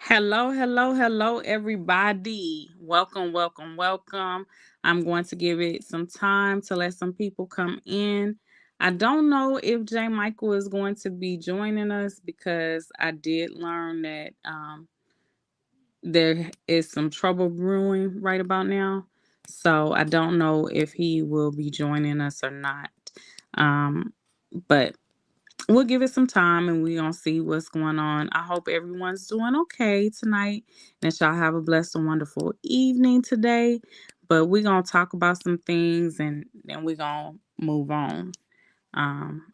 Hello, hello, hello, everybody. Welcome, welcome, welcome. I'm going to give it some time to let some people come in. I don't know if J. Michael is going to be joining us because I did learn that there is some trouble brewing right about now. So I don't know if he will be joining us or not. Um, but we'll give it some time and we're gonna see what's going on. I hope everyone's doing okay tonight and that y'all have a blessed and wonderful evening today. But we're gonna talk about some things and then we're gonna move on. Um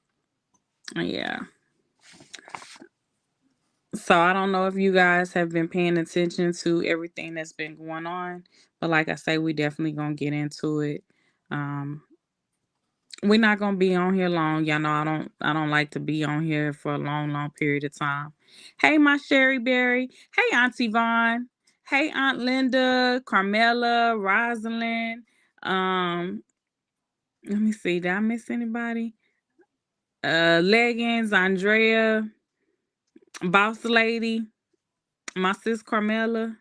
yeah. So I don't know if you guys have been paying attention to everything that's been going on, but like I say, we definitely gonna get into it. Um we're not gonna be on here long. Y'all know I don't like to be on here for a long, long period of time. Hey, my Sherry Berry. Hey, Auntie Vaughn. Hey, Aunt Linda, Carmela, Rosalind. Let me see. Did I miss anybody? Leggings, Andrea, Boss Lady, my sis Carmela.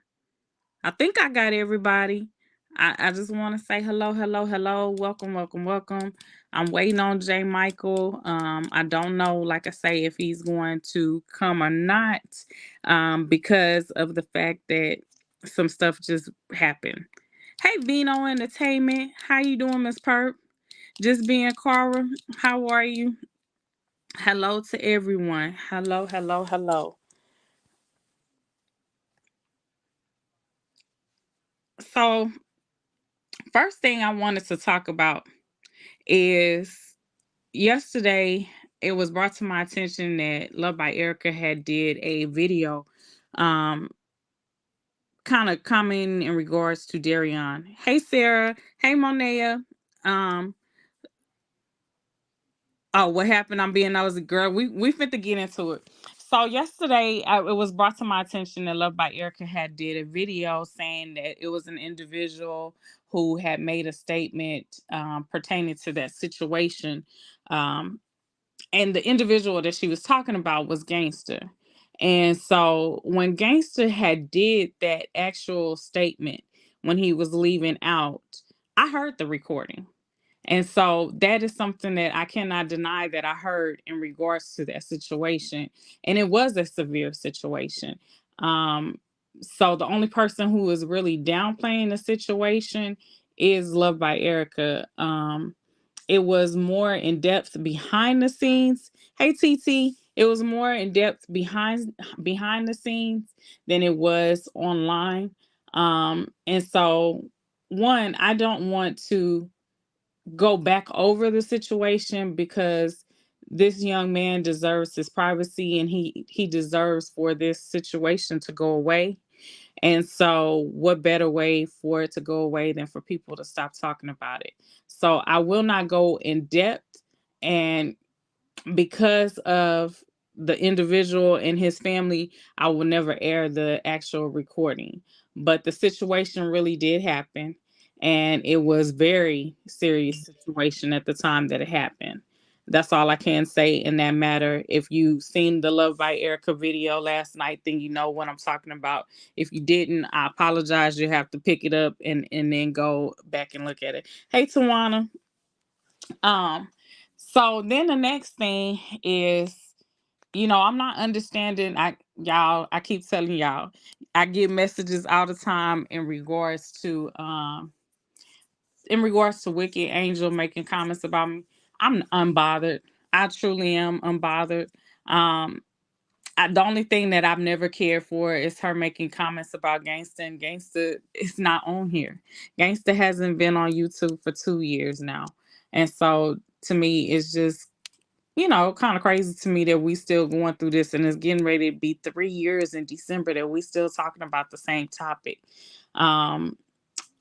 I think I got everybody. I just want to say hello, hello, hello. Welcome, welcome, welcome. I'm waiting on J. Michael. I don't know, like I say, if he's going to come or not, because of the fact that some stuff just happened. Hey, Vino Entertainment. How you doing, Miss Perp? Just being Cara. How are you? Hello to everyone. Hello, hello, hello. So, first thing I wanted to talk about is yesterday it was brought to my attention that Love by Erica had did a video um kind of commenting in regards to Darion. Hey Sarah, hey Monea. Um oh, what happened? I'm being nosy, girl. We fit to get into it. So yesterday it was brought to my attention that Love by Erica had did a video saying that it was an individual who had made a statement pertaining to that situation. Um, and the individual that she was talking about was Gangster. And so when Gangster had did that actual statement when he was leaving out, I heard the recording. And so that is something that I cannot deny that I heard in regards to that situation. And it was a severe situation. Um, so the only person who is really downplaying the situation is Love by Erica. It was more in depth behind the scenes. Hey TT, it was more in depth behind the scenes than it was online. And so one, I don't want to go back over the situation because this young man deserves his privacy and he deserves for this situation to go away. And so, what better way for it to go away than for people to stop talking about it? So, I will not go in depth. And because of the individual and his family, I will never air the actual recording. But the situation really did happen. And it was very serious situation at the time that it happened. That's all I can say in that matter. If you seen the Love by Erica video last night, then you know what I'm talking about. If you didn't, I apologize. You have to pick it up and then go back and look at it. Hey Tawana. Um, so then the next thing is, I'm not understanding. I keep telling y'all, I get messages all the time in regards to Wicked Angel making comments about me. I'm unbothered. I truly am unbothered. Um, the only thing that I've never cared for is her making comments about Gangsta, and Gangsta is not on here. Gangsta hasn't been on YouTube for 2 years now. And so to me, it's just, kind of crazy to me that we still going through this and it's getting ready to be 3 years in December that we still talking about the same topic. Um,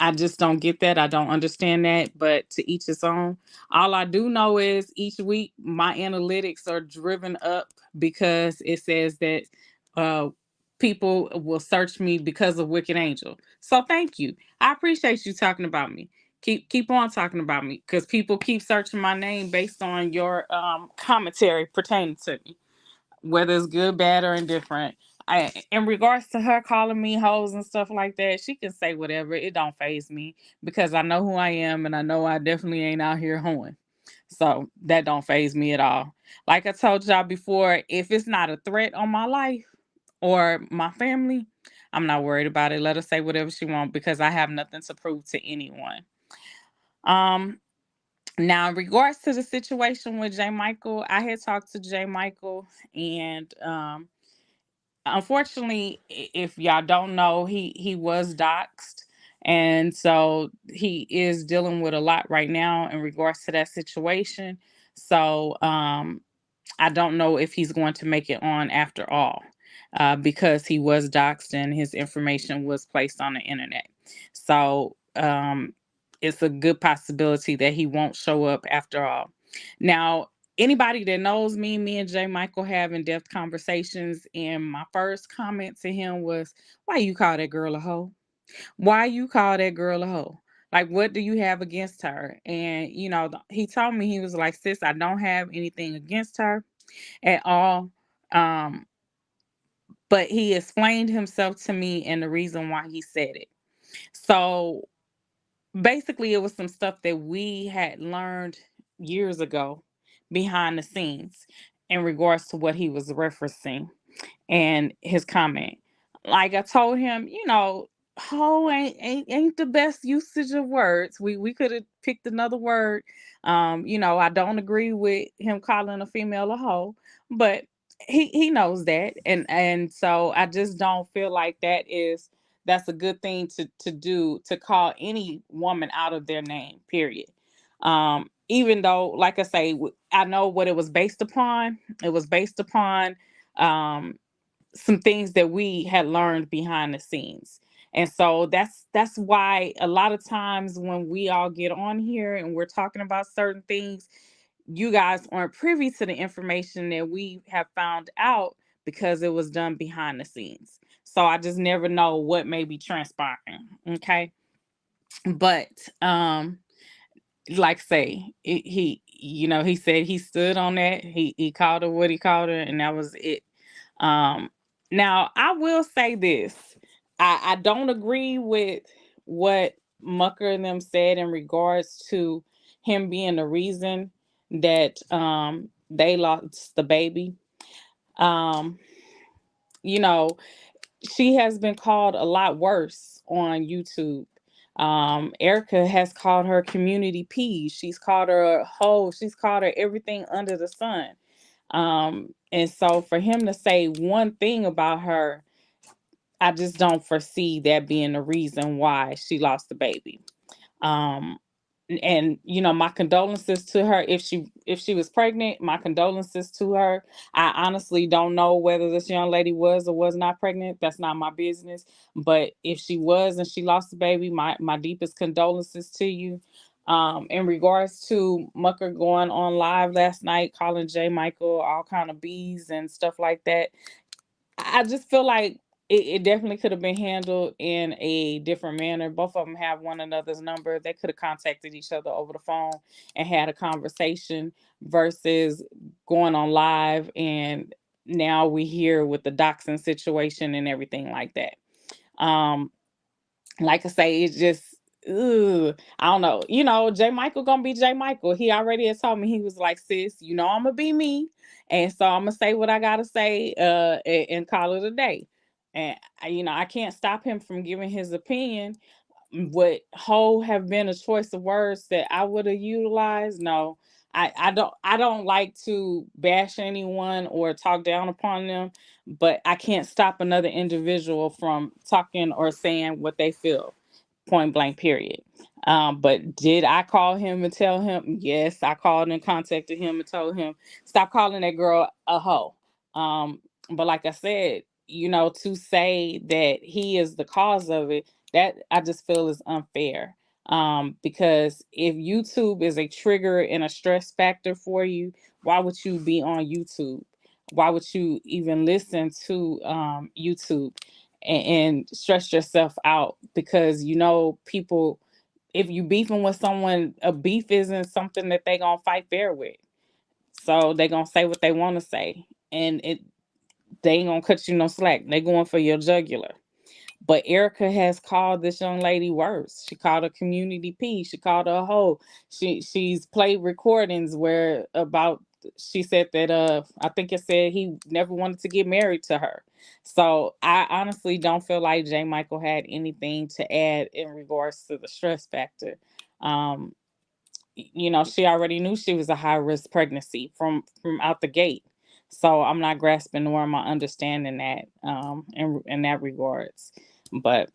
I just don't get that. I don't understand that, but to each his own. All I do know is each week my analytics are driven up because it says that uh, people will search me because of Wicked Angel. So thank you. I appreciate you talking about me. Keep on talking about me because people keep searching my name based on your commentary pertaining to me, whether it's good, bad, or indifferent. In regards to her calling me hoes and stuff like that, she can say whatever. It don't faze me because I know who I am and I know I definitely ain't out here hoeing. So that don't faze me at all. Like I told y'all before, if it's not a threat on my life or my family, I'm not worried about it. Let her say whatever she wants because I have nothing to prove to anyone. Um, Now, in regards to the situation with J. Michael, I had talked to J. Michael, and unfortunately, if y'all don't know, he was doxxed, and so he is dealing with a lot right now in regards to that situation. So, I don't know if he's going to make it on after all, because he was doxxed and his information was placed on the internet. So, it's a good possibility that he won't show up after all. Now, anybody that knows me, me and Jay Michael have in-depth conversations, and my first comment to him was, "Why you call that girl a hoe? Why you call that girl a hoe? Like, what do you have against her?" And he told me, he was like, "Sis, I don't have anything against her at all." Um, but he explained himself to me and the reason why he said it. So basically, it was some stuff that we had learned years ago behind the scenes in regards to what he was referencing and his comment. Like I told him, hoe ain't the best usage of words. We could have picked another word. I don't agree with him calling a female a hoe, but he knows that, and so I just don't feel like that's a good thing to do, to call any woman out of their name. Period. Even though, like I say, I know what it was based upon. It was based upon um some things that we had learned behind the scenes. And so that's why a lot of times when we all get on here and we're talking about certain things, you guys aren't privy to the information that we have found out because it was done behind the scenes. So I just never know what may be transpiring. Okay. But like say he said he stood on that. He called her what he called her, and that was it. um Now I will say this. I don't agree with what Mucker and them said in regards to him being the reason that they lost the baby. um you know she has been called a lot worse on YouTube. Erica has called her community peas. She's called her a hoe. She's called her everything under the sun. And so for him to say one thing about her, I just don't foresee that being the reason why she lost the baby. Um, and my condolences to her. If she was pregnant, my condolences to her. I honestly don't know whether this young lady was or was not pregnant. That's not my business. But if she was and she lost the baby, my deepest condolences to you. In regards to Mucker going on live last night calling J Michael all kind of bees and stuff like that, I just feel like it definitely could have been handled in a different manner. Both of them have one another's number. They could have contacted each other over the phone and had a conversation versus going on live. And now we here with the doxing situation and everything like that. Um, like I say, it's just, ugh, I don't know. J. Michael gonna be J. Michael. He already has told me, he was like, "Sis, I'm gonna be me, and so I'm gonna say what I gotta say, and call it a day." And I can't stop him from giving his opinion. Would whole have been a choice of words that I would have utilized? No. I don't like to bash anyone or talk down upon them, but I can't stop another individual from talking or saying what they feel. Point blank, period. But did I call him and tell him? Yes, I called and contacted him and told him, stop calling that girl a hoe. But like I said, to say that he is the cause of it, that I just feel is unfair. Because if YouTube is a trigger and a stress factor for you, why would you be on YouTube? Why would you even listen to YouTube and stress yourself out? Because people, if you beefing with someone, a beef isn't something that they gonna fight fair with. So they gonna say what they want to say, and they ain't gonna cut you no slack. They going for your jugular. But Erica has called this young lady worse. She called her community P. She called her a hoe. She's played recordings where about she said that I think it said he never wanted to get married to her. So I honestly don't feel like J. Michael had anything to add in regards to the stress factor. Um, she already knew she was a high risk pregnancy from out the gate. So I'm not grasping nor am I understanding that in that regards. But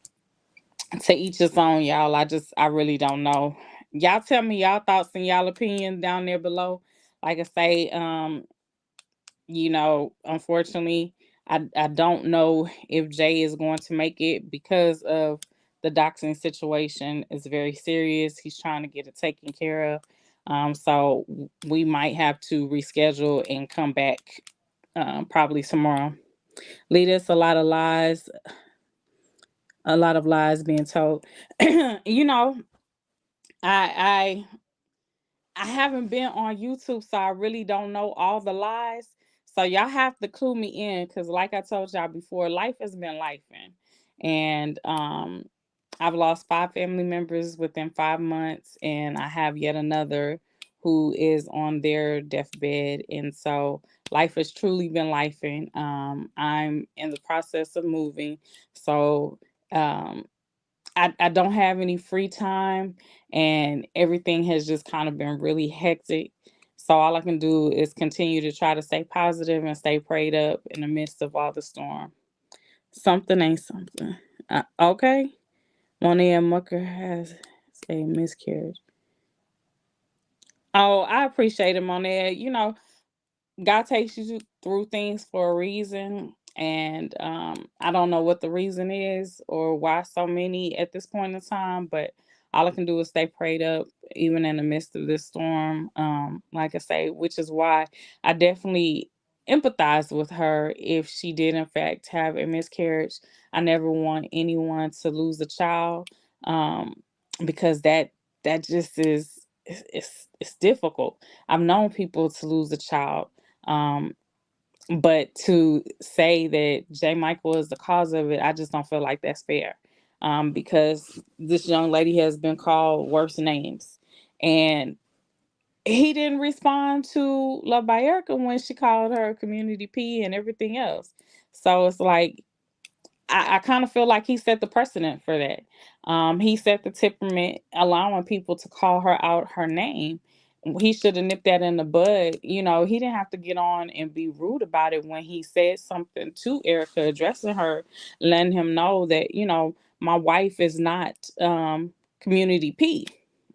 to each his own, y'all. I really don't know. Y'all tell me y'all thoughts and y'all opinions down there below. Like I say, unfortunately, I don't know if Jay is going to make it because of the doxing situation. Is very serious. He's trying to get it taken care of. So we might have to reschedule and come back probably tomorrow. Lead us a lot of lies being told. you know, I I haven't been on YouTube, so I really don't know all the lies. So y'all have to clue me in, because like I told y'all before, life has been lifing. And I've lost 5 family members within 5 months, and I have yet another who is on their deathbed. And so life has truly been lifing. I'm in the process of moving. So um I don't have any free time, and everything has just kind of been really hectic. So all I can do is continue to try to stay positive and stay prayed up in the midst of all the storm. Something ain't something. Okay. Monet and Mucker has a miscarriage. Oh, I appreciate it, Monet. God takes you through things for a reason, and I don't know what the reason is or why so many at this point in time, but all I can do is stay prayed up even in the midst of this storm. Like I say, which is why I definitely empathize with her if she did in fact have a miscarriage. I never want anyone to lose a child, um, because that just is it's difficult. I've known people to lose a child, um, but to say that J. Michael is the cause of it, I just don't feel like that's fair. Because this young lady has been called worse names. And he didn't respond to Love by Erica when she called her community P and everything else. So it's like I kind of feel like he set the precedent for that. He set the temperament, allowing people to call her out her name. He should have nipped that in the bud. He didn't have to get on and be rude about it when he said something to Erica, addressing her, letting him know that, my wife is not community P,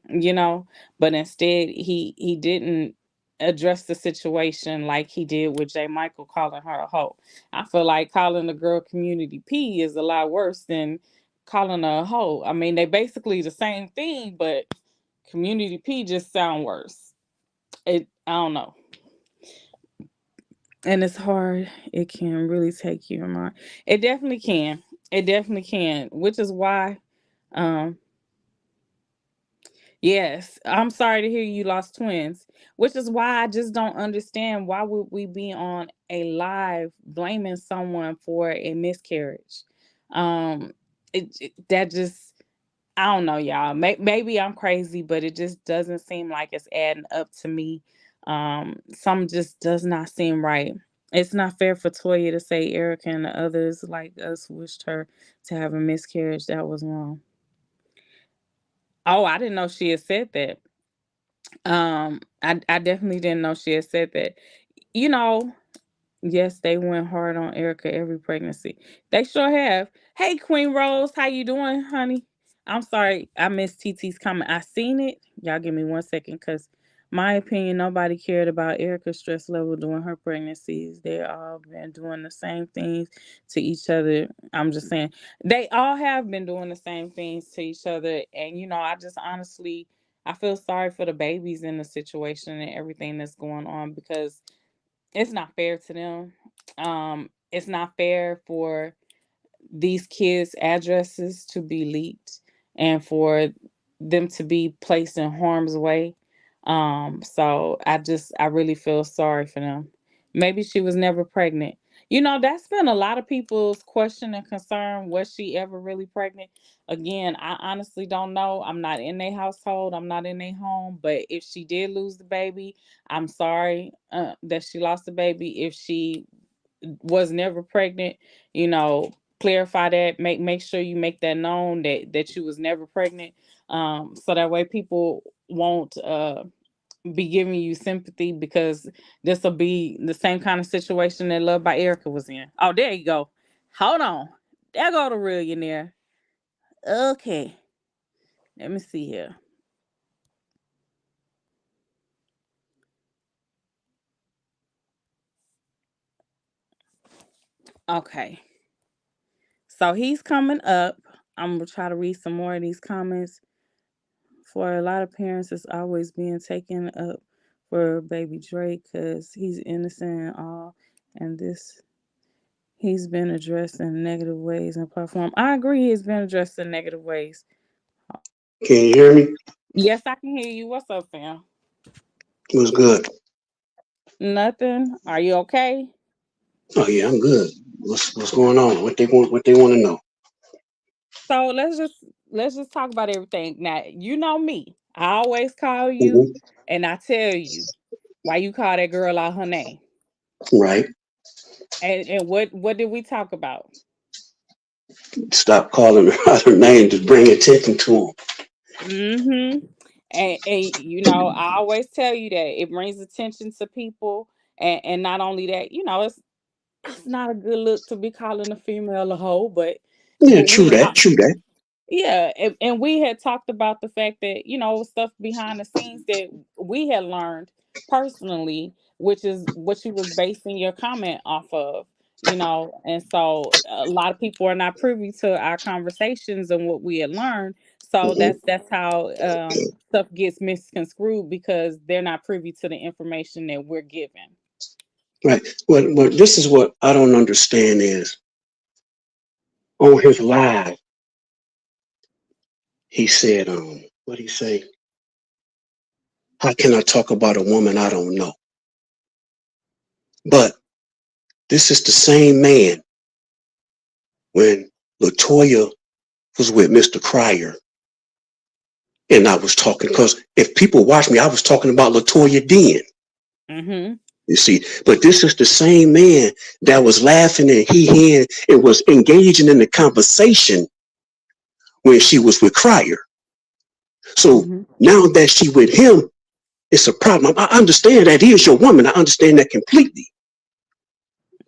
you know, but instead he didn't address the situation like he did with J. Michael calling her a hoe. I feel like calling the girl community P is a lot worse than calling her a hoe. I mean, they basically the same thing, but community P just sound worse. I don't know. And it's hard. It can really take you in mind. It definitely can. It definitely can. Which is why, um, yes, I'm sorry to hear you lost twins. Which is why I just don't understand why would we be on a live blaming someone for a miscarriage. That just I don't know, y'all. Maybe I'm crazy, but it just doesn't seem like it's adding up to me. Some just does not seem right. It's not fair for Toya to say Erica and the others like us wished her to have a miscarriage. That was wrong. Oh, I didn't know she had said that. I definitely didn't know she had said that. You know, Yes, they went hard on Erica every pregnancy. They sure have. Hey, Queen Rose, how you doing, honey? I'm sorry, I missed TT's comment. I seen it. Y'all give me 1 second, cause my opinion, nobody cared about Erica's stress level during her pregnancies. They all been doing the same things to each other. I'm just saying, they all have been doing the same things to each other, and I just honestly, I feel sorry for the babies in the situation and everything that's going on because it's not fair to them. It's not fair for these kids' addresses to be leaked and for them to be placed in harm's way. So I really feel sorry for them. Maybe she was never pregnant. That's been a lot of people's question and concern. Was she ever really pregnant? Again, I honestly don't know. I'm not in their household. I'm not in their home. But if she did lose the baby, I'm sorry that she lost the baby. If she was never pregnant, you know, clarify that. Make sure you make that known that you was never pregnant. So that way people won't be giving you sympathy, because this will be the same kind of situation that Love by Erica was in. Oh, there you go. Hold on. There go the millionaire. Okay. Let me see here. Okay. So he's coming up. I'm gonna try to read some more of these comments. For a lot of parents, it's always being taken up for baby Drake because he's innocent and all. And this he's been addressed in negative ways and platform. I agree he's been addressed in negative ways. Can you hear me? Yes, I can hear you. What's up, fam? What's good? Nothing. Are you okay? Oh yeah, I'm good. What's going on? What they want to know? So let's just talk about everything. Now, you know me. I always call you Hmm. and I tell you why you call that girl out her name. Right. And what did we talk about? Stop calling her out her name to bring attention to them. Mm-hmm. And I always tell you that it brings attention to people, and not only that, it's not a good look to be calling a female a hoe, but Yeah, true we that. True that. yeah, and we had talked about the fact that stuff behind the scenes that we had learned personally, which is what you was basing your comment off of. And so a lot of people are not privy to our conversations and what we had learned. So Hmm. that's how stuff gets misconstrued, because they're not privy to the information that we're given. Right. What this is what I don't understand is on his live he said what he say? How can I talk about a woman I don't know? But this is the same man when Latoya was with Mr. Cryer, and I was talking because if people watch me, I was talking about Latoya then. Mm-hmm. You see, but this is the same man that was laughing and and was engaging in the conversation when she was with Cryer. So Mm-hmm. now that she with him, it's a problem. I understand that he is your woman. I understand that completely.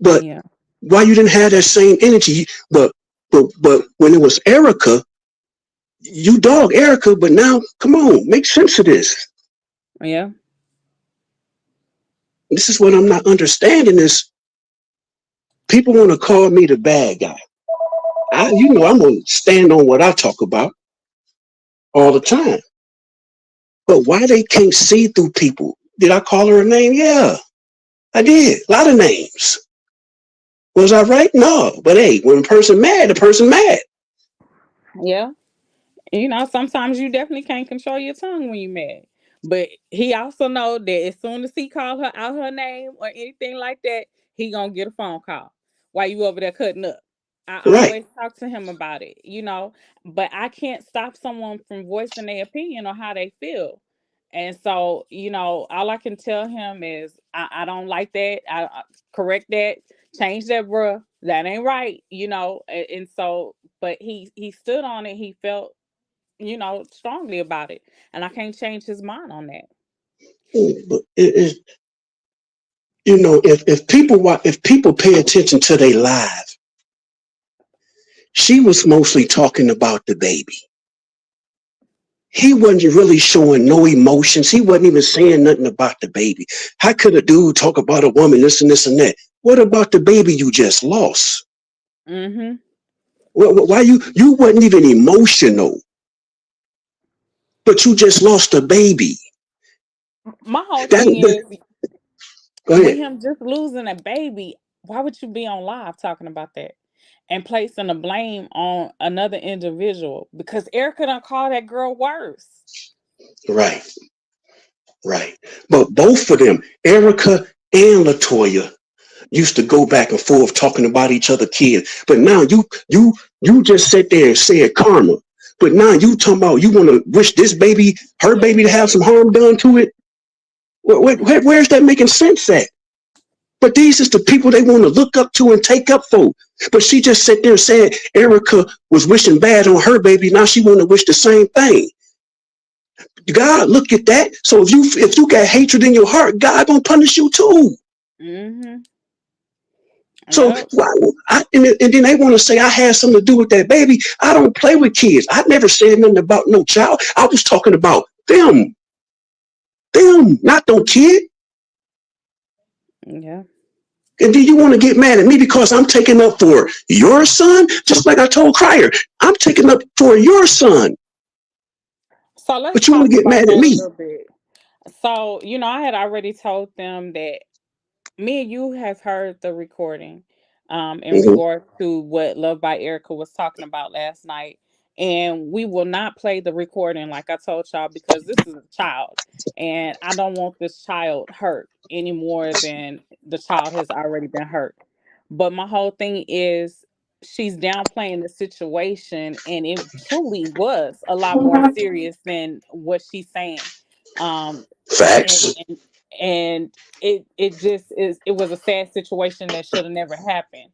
But Yeah. why you didn't have that same energy? But when it was Erica, you dog Erica. But now, come on, make sense of this. Yeah. This is what I'm not understanding. Is people want to call me the bad guy. I'm gonna stand on what I talk about all the time. But why they can't see through people? Did I call her a name? Yeah, I did. A lot of names. Was I right? No. But hey, when a person mad, the person mad. Yeah. Sometimes you definitely can't control your tongue when you're mad. But he also know that as soon as he call her out her name or anything like that, he gonna get a phone call while you over there cutting up. I Right. always talk to him about it. But I can't stop someone from voicing their opinion on how they feel. And so, all I can tell him is I don't like that. I correct that, change that, bruh. That ain't right, and so, but he stood on it. He felt strongly about it. And I can't change his mind on that. But if people pay attention to their live, she was mostly talking about the baby. He wasn't really showing no emotions. He wasn't even saying nothing about the baby. How could a dude talk about a woman, this and that? What about the baby you just lost? Mm-hmm. Why you wasn't even emotional, but you just lost a baby? My whole thing That is, Go with ahead. him just losing a baby, why would you be on live talking about that and placing the blame on another individual? Because Erica done call that girl worse. Right, right. But both of them, Erica and Latoya, used to go back and forth talking about each other kids. But now you just sit there and said karma. But now you talking about you want to wish this baby, her baby, to have some harm done to it. Where's that making sense at? But these is the people they want to look up to and take up for. But she just sat there and said Erica was wishing bad on her baby. Now she want to wish the same thing. God look at that. So if you got hatred in your heart, God gonna punish you too. Mm-hmm. So Yep. and then they want to say I had something to do with that baby. I don't play with kids. I never said nothing about no child. I was talking about them, not no kid. Yeah. And then you want to get mad at me because I'm taking up for your son, just like I told Crier. I'm taking up for your son, So let's but you want talk to get about mad at that a me. little bit. So, I had already told them that me and you have heard the recording in Mm-hmm. regard to what Love by Erica was talking about last night. And we will not play the recording like I told y'all because this is a child. And I don't want this child hurt any more than the child has already been hurt. But my whole thing is she's downplaying the situation and it truly was a lot more serious than what she's saying. Um and Facts. and and it just is it was a sad situation that should have never happened.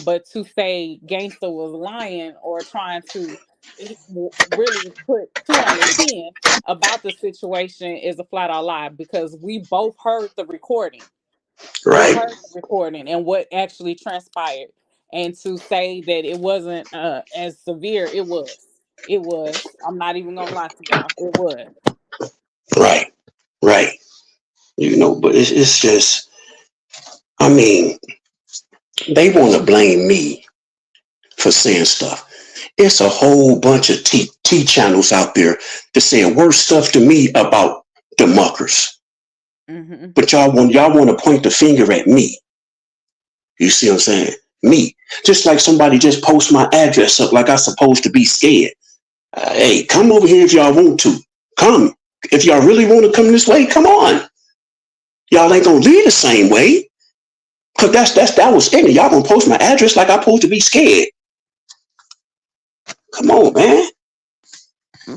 But to say Gangsta was lying or trying to really put two on the chin about the situation is a flat out lie because we both heard the recording. We Right. heard the recording and what actually transpired. And to say that it wasn't as severe, it was. It was. I'm not even gonna lie to y'all. It was. Right. Right. But it's just, I mean, they want to blame me for saying stuff. It's a whole bunch of T channels out there that saying worse stuff to me about the Muckers. Hmm. But y'all want to point the finger at me. You see what I'm saying? Me. Just like somebody just post my address up like I'm supposed to be scared. Hey, come over here if y'all want to. Come. If y'all really want to come this way, come on. Y'all ain't gonna leave the same way. Cause that was ignorant. Y'all gonna post my address like I'm supposed to be scared. Come on, man.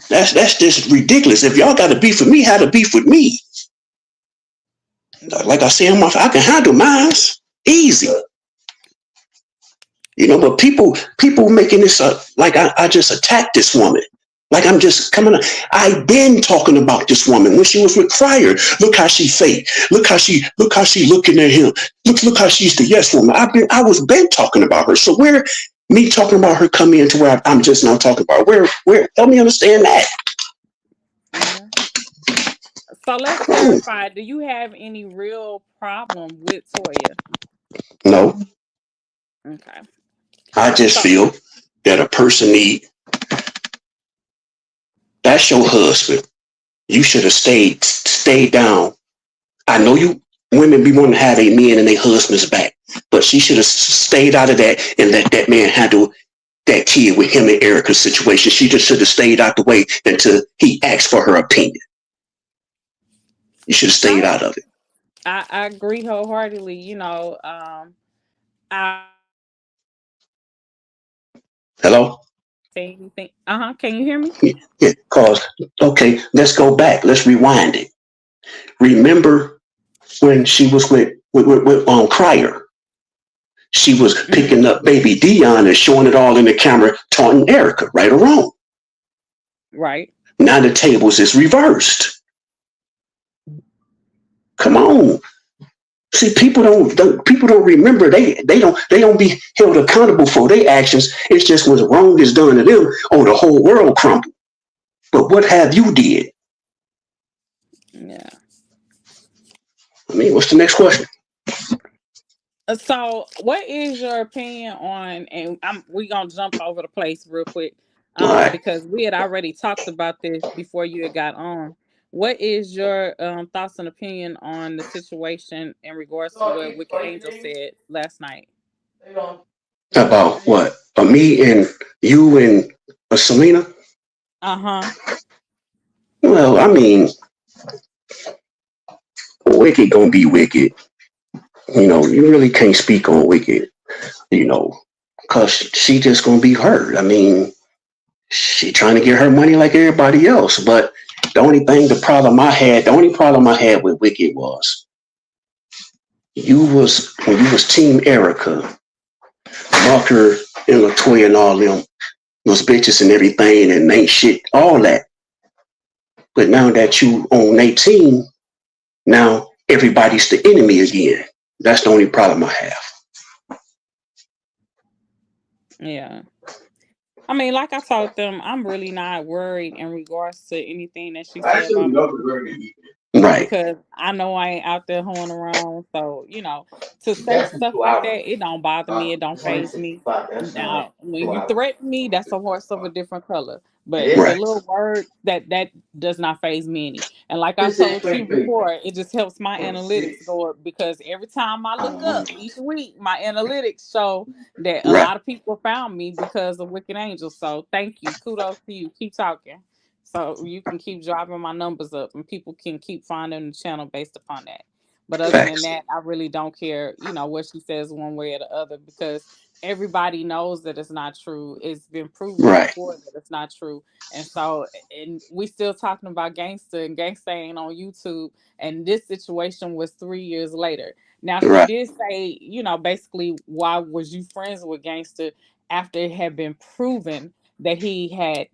That's just ridiculous. If y'all got to beef with me, have to beef with me. Like Yeah. I said, I can handle mine easy. But people making this like I just attacked this woman. Like I'm just coming up. I've been talking about this woman when she was with Crier. Look how she fake. Look how she looking at him. Look how she's the yes woman. I was been talking about her. So where me talking about her coming into where I'm just now talking about her? Where help me understand that. Yeah. So let's clarify. Do you have any real problem with Toya? No, Okay. I just So feel that a person that's your husband. You should have stayed down. I know you women be wanting to have their men and their husbands back, but she should have stayed out of that and let that man handle that kid with him and Erica's situation. She just should have stayed out the way until he asked for her opinion. You should have stayed I out of it. I agree wholeheartedly. I Hello? say anything. Can you hear me? Yeah, cause okay, let's go back. Let's rewind it. Remember when she was with Crier? She was Hmm. picking up baby Dion and showing it all in the camera, taunting Erica, right or wrong. Right. Now the tables is reversed. Come on. See, people don't remember. They don't be held accountable for their actions. It's just when wrong is done to them, oh, the whole world crumble. But what have you did? Yeah. I mean, what's the next question? So, what is your opinion on? And we gonna jump over the place real quick, All right. because we had already talked about this before you had got on. What is your thoughts and opinion on the situation in regards to what Wicked Angel said last night? About what? Me and you and Selena? Uh huh. Well, I mean, wicked gonna be wicked. You really can't speak on Wicked, you know, because she just gonna be hurt. I mean, she trying to get her money like everybody else. But the only problem I had with Wicked was when you was Team Erica, Mucker and Latoya and all them was bitches and everything and ain't shit, all that. But now that you on their team, now everybody's the enemy again. That's the only problem I have. Yeah. I mean, like I told them, I'm really not worried in regards to anything that she said about me Right, because I know I ain't out there hoeing around. So, to say stuff like that, it don't bother me. It don't phase me. Now, when you threaten me, that's a horse of a different color. But the right, little word that does not phase me any. And like I told you before, it just helps my analytics go up because every time I look up each week, my analytics show that a right. lot of people found me because of Wicked Angel. So thank you. Kudos to you. Keep talking. So you can keep driving my numbers up and people can keep finding the channel based upon that. But other than Facts. that, I really don't care, what she says one way or the other because everybody knows that it's not true. It's been proven Right, before that it's not true. And so and we still talking about gangster and gangsta ain't on YouTube. And this situation was 3 years later. Now she right. did say, basically why was you friends with gangster after it had been proven that he had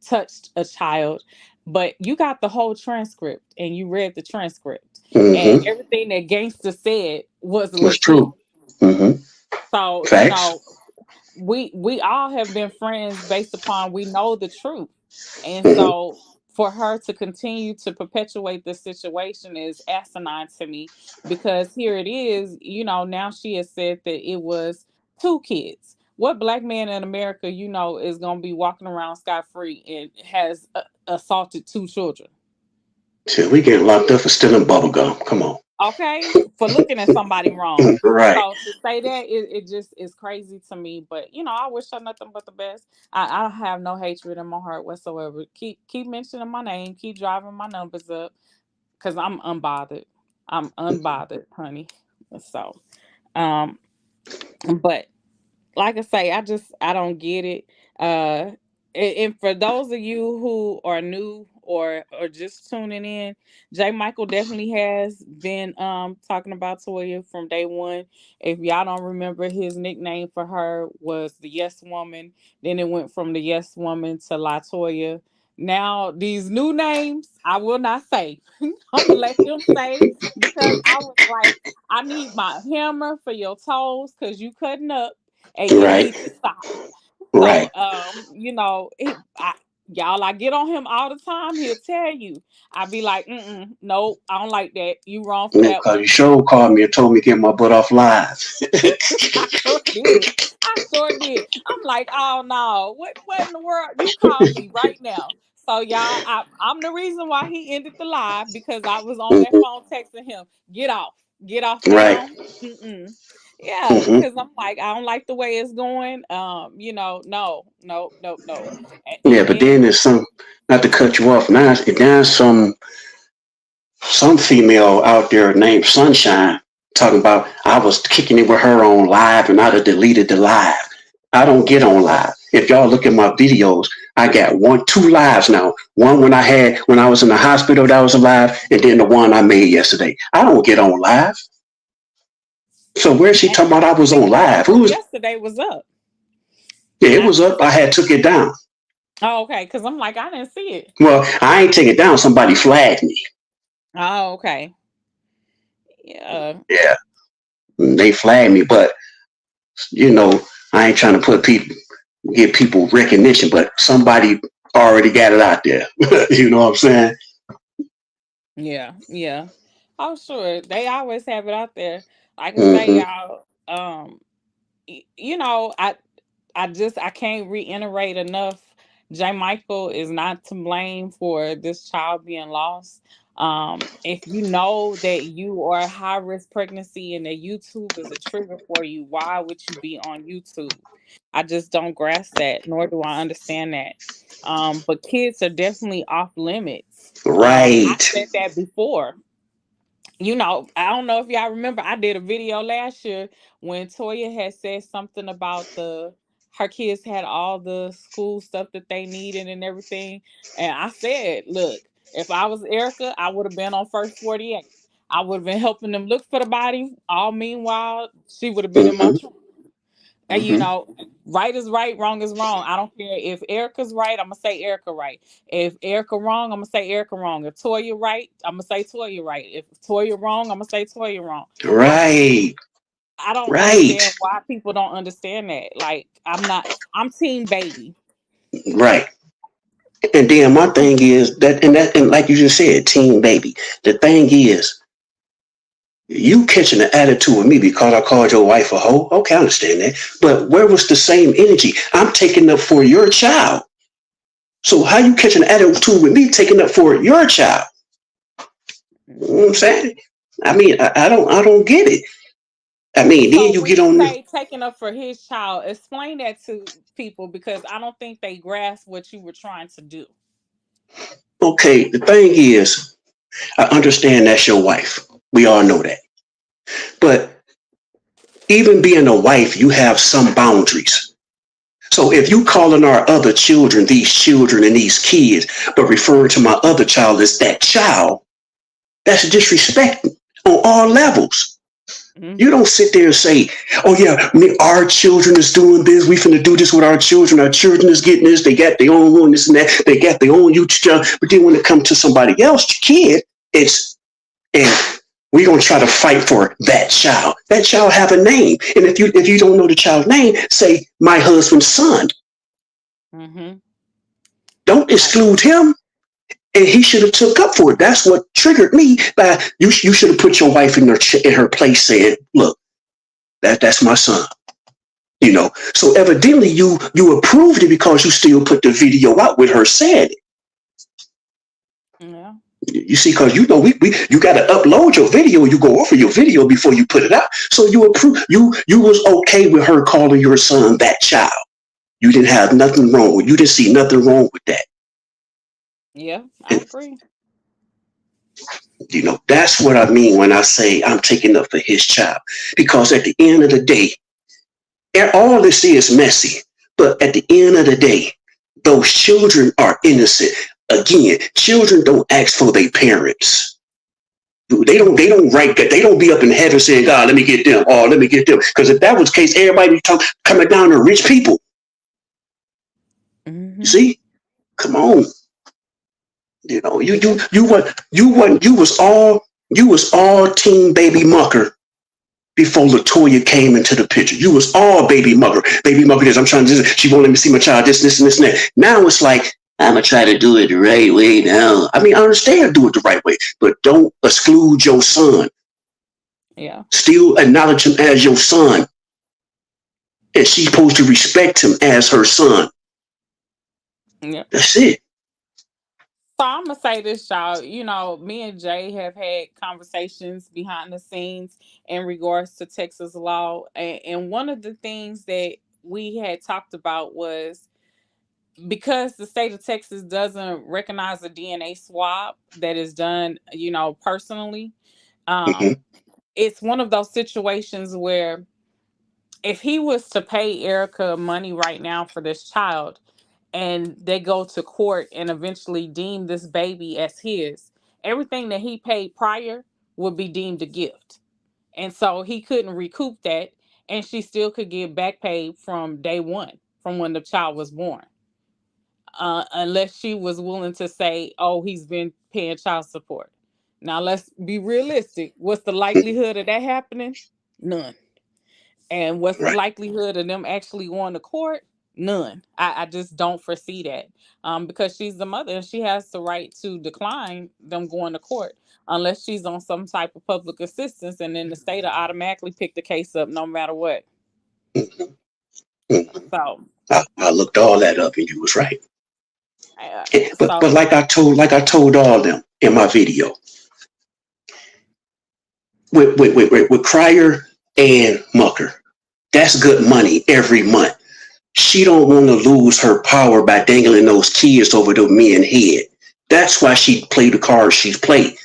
touched a child, but you got the whole transcript and you read the transcript, and Mm-hmm. everything that Gangster said was That's legit. true. Mm-hmm. So, Facts. we all have been friends based upon we know the truth. And Mm-hmm. so for her to continue to perpetuate this situation is asinine to me because here it is, now she has said that it was two kids. What black man in America, is going to be walking around scot free and has assaulted two children? Shit, we getting locked up for stealing bubble gum. Come on. Okay, for looking at somebody wrong. Right. So to say that it just is crazy to me. But I wish her nothing but the best. I have no hatred in my heart whatsoever. Keep mentioning my name. Keep driving my numbers up because I'm unbothered. I'm unbothered, honey. So, um, but like I say, I don't get it. And for those of you who are new or just tuning in, J. Michael definitely has been talking about Toya from day one. If y'all don't remember, his nickname for her was the Yes Woman. Then it went from the Yes Woman to Latoya. Now these new names, I will not say. I'm gonna let them say because I was like, I need my hammer for your toes because you cutting up and you Right. need to stop. So, Right. y'all, I get on him all the time. He'll tell you. I be like, no, I don't like that. You wrong for that Because one. you sure called me and told me to get my butt off live. I sure did. I sure did. I'm like, oh no, what in the world? You call me right now. So y'all, I'm the reason why he ended the live because I was on that Mm-hmm. phone texting him, get off Right. now. Mm-mm. Yeah, Mm-hmm. because I'm like, I don't like the way it's going. No, no, no, no. Yeah, And but then then there's not to cut you off, now there's some female out there named Sunshine talking about I was kicking it with her on live and I'd have deleted the live. I don't get on live. If y'all look at my videos, I got two lives now. One when I was in the hospital that was alive, and then the one I made yesterday. I don't get on live. So where's she and talking about I I was think on the one live? Who from was yesterday was up. Yeah, it I was think. up. I had took it down. Oh, okay, because I'm like, I didn't see it. Well, I ain't take it down. Somebody flagged me. Oh, okay. Yeah. Yeah. They flagged me, but you know, I ain't trying to give people recognition, but somebody already got it out there. You know what I'm saying? Yeah, yeah. Oh, sure. They always have it out there. Like I say, Mm-hmm. y'all. I can't reiterate enough. J. Michael is not to blame for this child being lost. If you know that you are a high risk pregnancy and that YouTube is a trigger for you, why would you be on YouTube? I just don't grasp that, nor do I understand that. But kids are definitely off limits. I Right. said that before. I don't know if y'all remember, I did a video last year when Toya had said something about her kids had all the school stuff that they needed and everything. And I said, look, if I was Erica, I would have been on first 48. I would have been helping them look for the body. All meanwhile, she would have been in my Mm-hmm. truck. And Mm-hmm. right is right, wrong is wrong. I don't care if Erica's right, I'm gonna say Erica right. If Erica wrong, I'm gonna say Erica wrong. If Toya right, I'm gonna say Toya right. If Toya wrong, I'm gonna say Toya wrong. I Right. I don't Right. understand why people don't understand that. Like I'm team baby. Right. And then my thing is and like you just said, team baby. The thing is, you catching an attitude with me because I called your wife a hoe. Okay, I understand that. But where was the same energy? I'm taking up for your child. So how you catching an attitude with me taking up for your child? You know what I'm Mhm. saying? I mean, I don't get it. I mean, then So you when get you on this. say taking up for his child, explain that to people because I don't think they grasp what you were trying to do. Okay, the thing is, I understand that's your wife. We all know that. But even being a wife, you have some boundaries. So if you calling our other children and these kids, but referring to my other child as that child, that's disrespect on all levels. You Hmm. don't sit there and say, "Oh yeah, our children is doing this. We finna do this with our children. Our children is getting this. They got their own room, this and that. They got their own YouTube." But then when it comes to somebody else, kid, it's and we're gonna try to fight for that child. That child have a name, and if you don't know the child's name, say my husband's son. Hmm. Don't I exclude him, and he should have took up for it. That's what triggered me. By you should have put your wife in her place, saying, "Look, that's my son." So evidently you approved it because you still put the video out with her saying it. Yeah. You see, because you got to upload your video. You go over your video before you put it out. So you approve. You was okay with her calling your son that child. You didn't have nothing wrong with. You didn't see nothing wrong with that. Yeah, I And agree. that's what I mean when I say I'm taking up for his child. Because at the end of the day, all this is messy. But at the end of the day, those children are innocent. Again, children don't ask for their parents. They don't write that. They don't be up in heaven saying, "God, let me get them." Oh, let me get them. Because if that was the case, everybody be coming down to rich people. You Hmm. see? Come on. You was all team baby Mucker before Latoya came into the picture. You was all baby Mucker. Baby Mucker this. I'm trying to this. She won't let me see my child, this, and this, and that. Now it's like, I'm gonna try to do it the right way now. I mean, I understand do it the right way, but don't exclude your son. Yeah. Still acknowledge him as your son. And she's supposed to respect him as her son. Yeah. That's it. So I'm gonna say this, y'all. Me and Jay have had conversations behind the scenes in regards to Texas law, and one of the things that we had talked about was because the state of Texas doesn't recognize a DNA swab that is done, personally. Um, Mm-hmm. it's one of those situations where if he was to pay Erica money right now for this child and they go to court and eventually deem this baby as his, everything that he paid prior would be deemed a gift. And so he couldn't recoup that, and she still could get back paid from day one, from when the child was born, unless she was willing to say, oh, he's been paying child support. Now, let's be realistic. What's the likelihood of that happening? None. And what's the Right. likelihood of them actually going to court? None. I just don't foresee that, because she's the mother and she has the right to decline them going to court unless she's on some type of public assistance, and then the state will automatically pick the case up no matter what. Mm-hmm. Mm-hmm. So, I looked all that up, and you was right. uh, But so like I told all them in my video, with Cryer and Mucker, that's good money every month. She don't want to lose her power by dangling those kids over the men's head. That's why she played the cards she's played.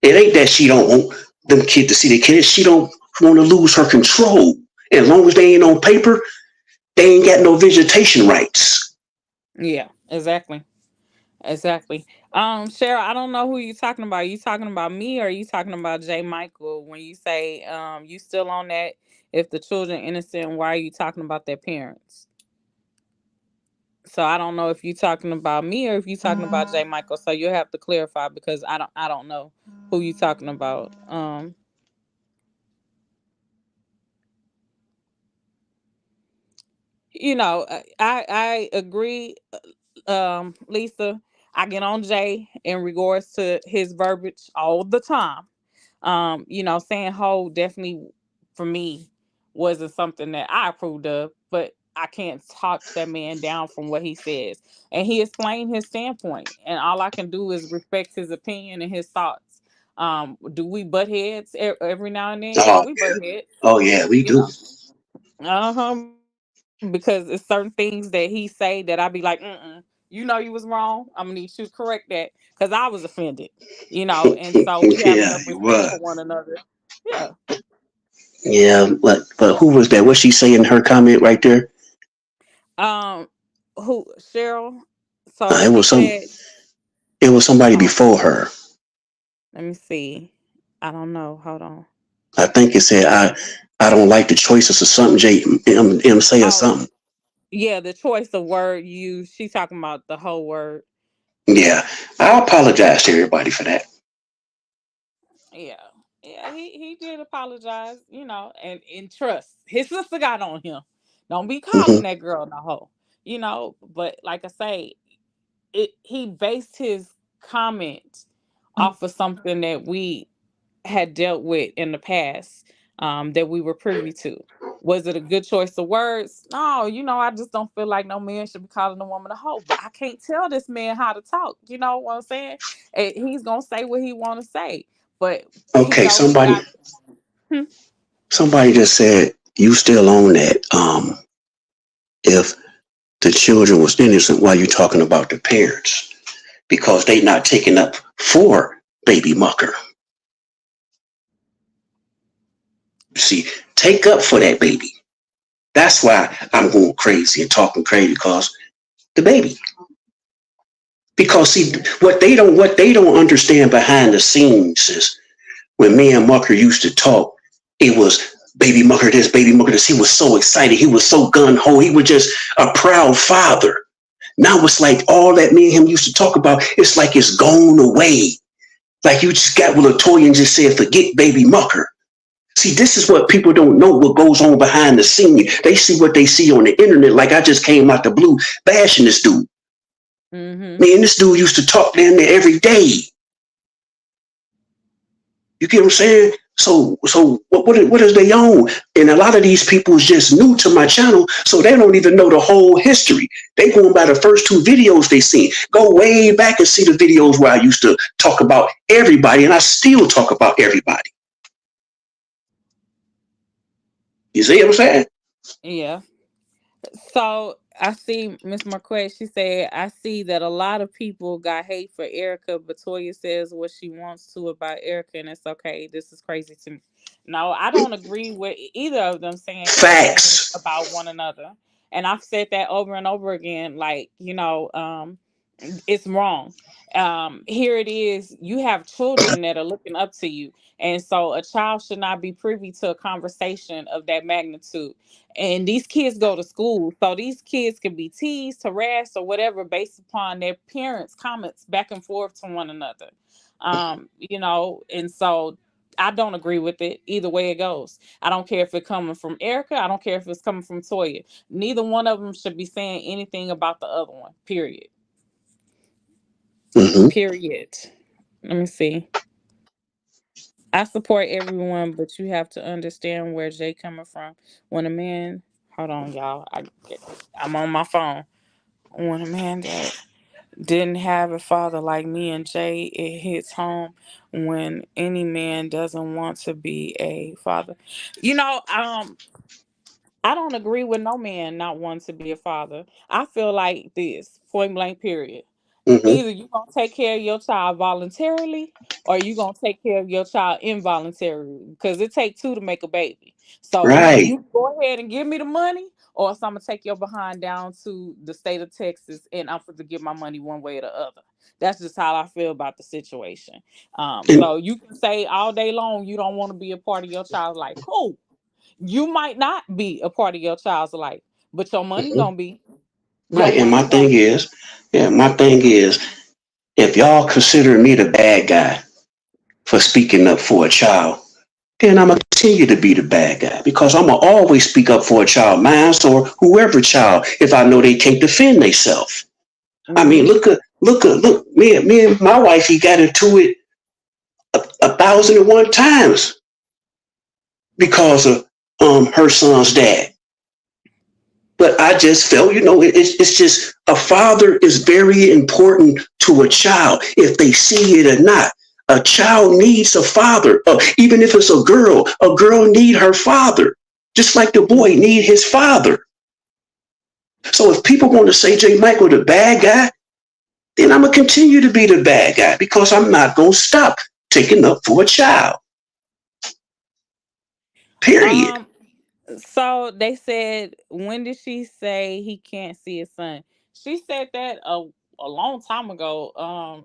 It ain't that she don't want them kids to see their kids. She don't want to lose her control. As long as they ain't on paper, they ain't got no visitation rights. Yeah, exactly. Exactly. Cheryl, I don't know who you talking about. You talking about me or you talking about J. Michael when you say you still on that if the children innocent, why are you talking about their parents? So I don't know if you talking about me or if you talking about J. Michael. So you'll have to clarify because I don't know who you talking about. I agree, Lisa. I get on Jay in regards to his verbiage all the time. Saying ho definitely for me wasn't something that I approved of, but I can't talk that man down from what he says. And he explained his standpoint, and all I can do is respect his opinion and his thoughts. Do we butt heads every now and then? Yeah, Oh, we butt heads. oh yeah, we You do. know, because it's certain things that he say that I be like, you know you was wrong. I'm gonna need you to correct that because I was offended. And so we have enough Yeah, you respect for were. one another. Yeah. Yeah, but who was that? What she say in her comment right there? Um, who Cheryl? So It she was some. said, It was somebody "Oh, before her. let me see. I don't know. Hold on. I think it said I don't like the choices or something. M say or Oh, something. yeah, the choice of word used. She talking about the whole word. Yeah, I apologize to everybody for that. Yeah, yeah. He did apologize. And trust his sister got on him. Don't be calling Hmm. that girl no hoe. But like I say, he based his comment off of something that we had dealt with in the past, that we were privy to. Was it a good choice of words? No, I just don't feel like no man should be calling a woman a hoe. But I can't tell this man how to talk. You know what I'm saying? And he's gonna say what he want to say, but he Okay, know he got. Hmm. somebody just said you still own that. If the children was innocent, why you talking about the parents? Because they not taking up for baby Mucker. See, take up for that baby. That's why I'm going crazy and talking crazy because the baby. Because see, what they don't understand behind the scenes is when me and Mucker used to talk, it was baby Mucker this, baby Mucker this. He was so excited. He was so gun ho. He was just a proud father. Now it's like all that me and him used to talk about, it's like it's gone away. Like you just got with Latoya and just said, forget baby Mucker. See, this is what people don't know what goes on behind the scene. They see what they see on the internet. Like I just came out the blue bashing this dude. Mm-hmm. Me and this dude used to talk down there every day. You get what I'm saying? So what is they own? And a lot of these people is just new to my channel, so they don't even know the whole history. They going by the first two videos they seen. Go way back and see the videos where I used to talk about everybody, and I still talk about everybody. You see what I'm saying? Yeah. So I see Miss Marquette. She said, "I see that a lot of people got hate for Erica, but Toya says what she wants to about Erica, and it's okay. This is crazy to me." No, I don't agree with either of them saying anything Facts. about one another, and I've said that over and over again. Like it's wrong. Here it is. You have children that are looking up to you, and so a child should not be privy to a conversation of that magnitude. And these kids go to school, so these kids can be teased, harassed, or whatever based upon their parents' comments back and forth to one another. And so I don't agree with it either way it goes. I don't care if it's coming from Erica. I don't care if it's coming from Toya. Neither one of them should be saying anything about the other one. Period. Hmm. Period. Let me see. I support everyone, but you have to understand where Jay coming from. When a man, hold on, y'all. I'm on my phone. When a man that didn't have a father like me and Jay, it hits home when any man doesn't want to be a father. You know, I don't agree with no man not wanting to be a father. I feel like this point blank period. Mm-hmm. Either you gonna take care of your child voluntarily, or you gonna take care of your child involuntarily, because it take two to make a baby. So either Right. you go ahead and give me the money, or else I'm gonna take your behind down to the state of Texas, and I'm going to get my money one way or the other. That's just how I feel about the situation. And So you can say all day long you don't want to be a part of your child's life. Cool. You might not be a part of your child's life, but your money mhm. gonna be. Your Right. And my money thing gonna be. is, yeah, my thing is, if y'all consider me the bad guy for speaking up for a child, then I'm gonna continue to be the bad guy because I'm gonna always speak up for a child, mine or whoever child, if I know they can't defend themselves. I mean, Hmm. look. Me and my wife, he got into it 1,001 times because of her son's dad. But I just felt, it's just a father is very important to a child, if they see it or not. A child needs a father. Even if it's a girl need her father, just like the boy need his father. So if people want to say J. Michael the bad guy, then I'm gonna continue to be the bad guy because I'm not gonna stop taking up for a child. Period. Um. So they said, when did she say he can't see his son? She said that a long time ago.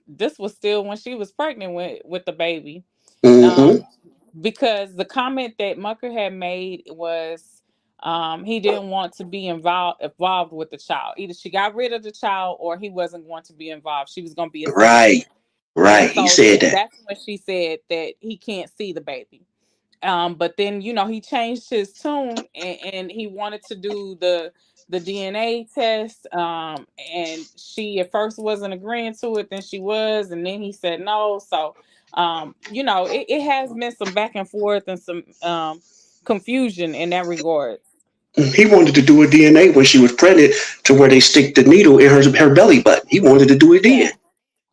This was still when she was pregnant with the baby. Um, Mm-hmm. because the comment that Mucker had made was, he didn't want to be involved with the child. Either she got rid of the child or he wasn't going to be involved. She was going to be a single Right. parent. And Right. He so said that. that's when she said that he can't see the baby. But then he changed his tune, and he wanted to do the DNA test. And she at first wasn't agreeing to it, then she was, and then he said no. So it has been some back and forth and some confusion in that regard. He wanted to do a DNA when she was pregnant to where they stick the needle in her belly button. He wanted to do it Yeah. then.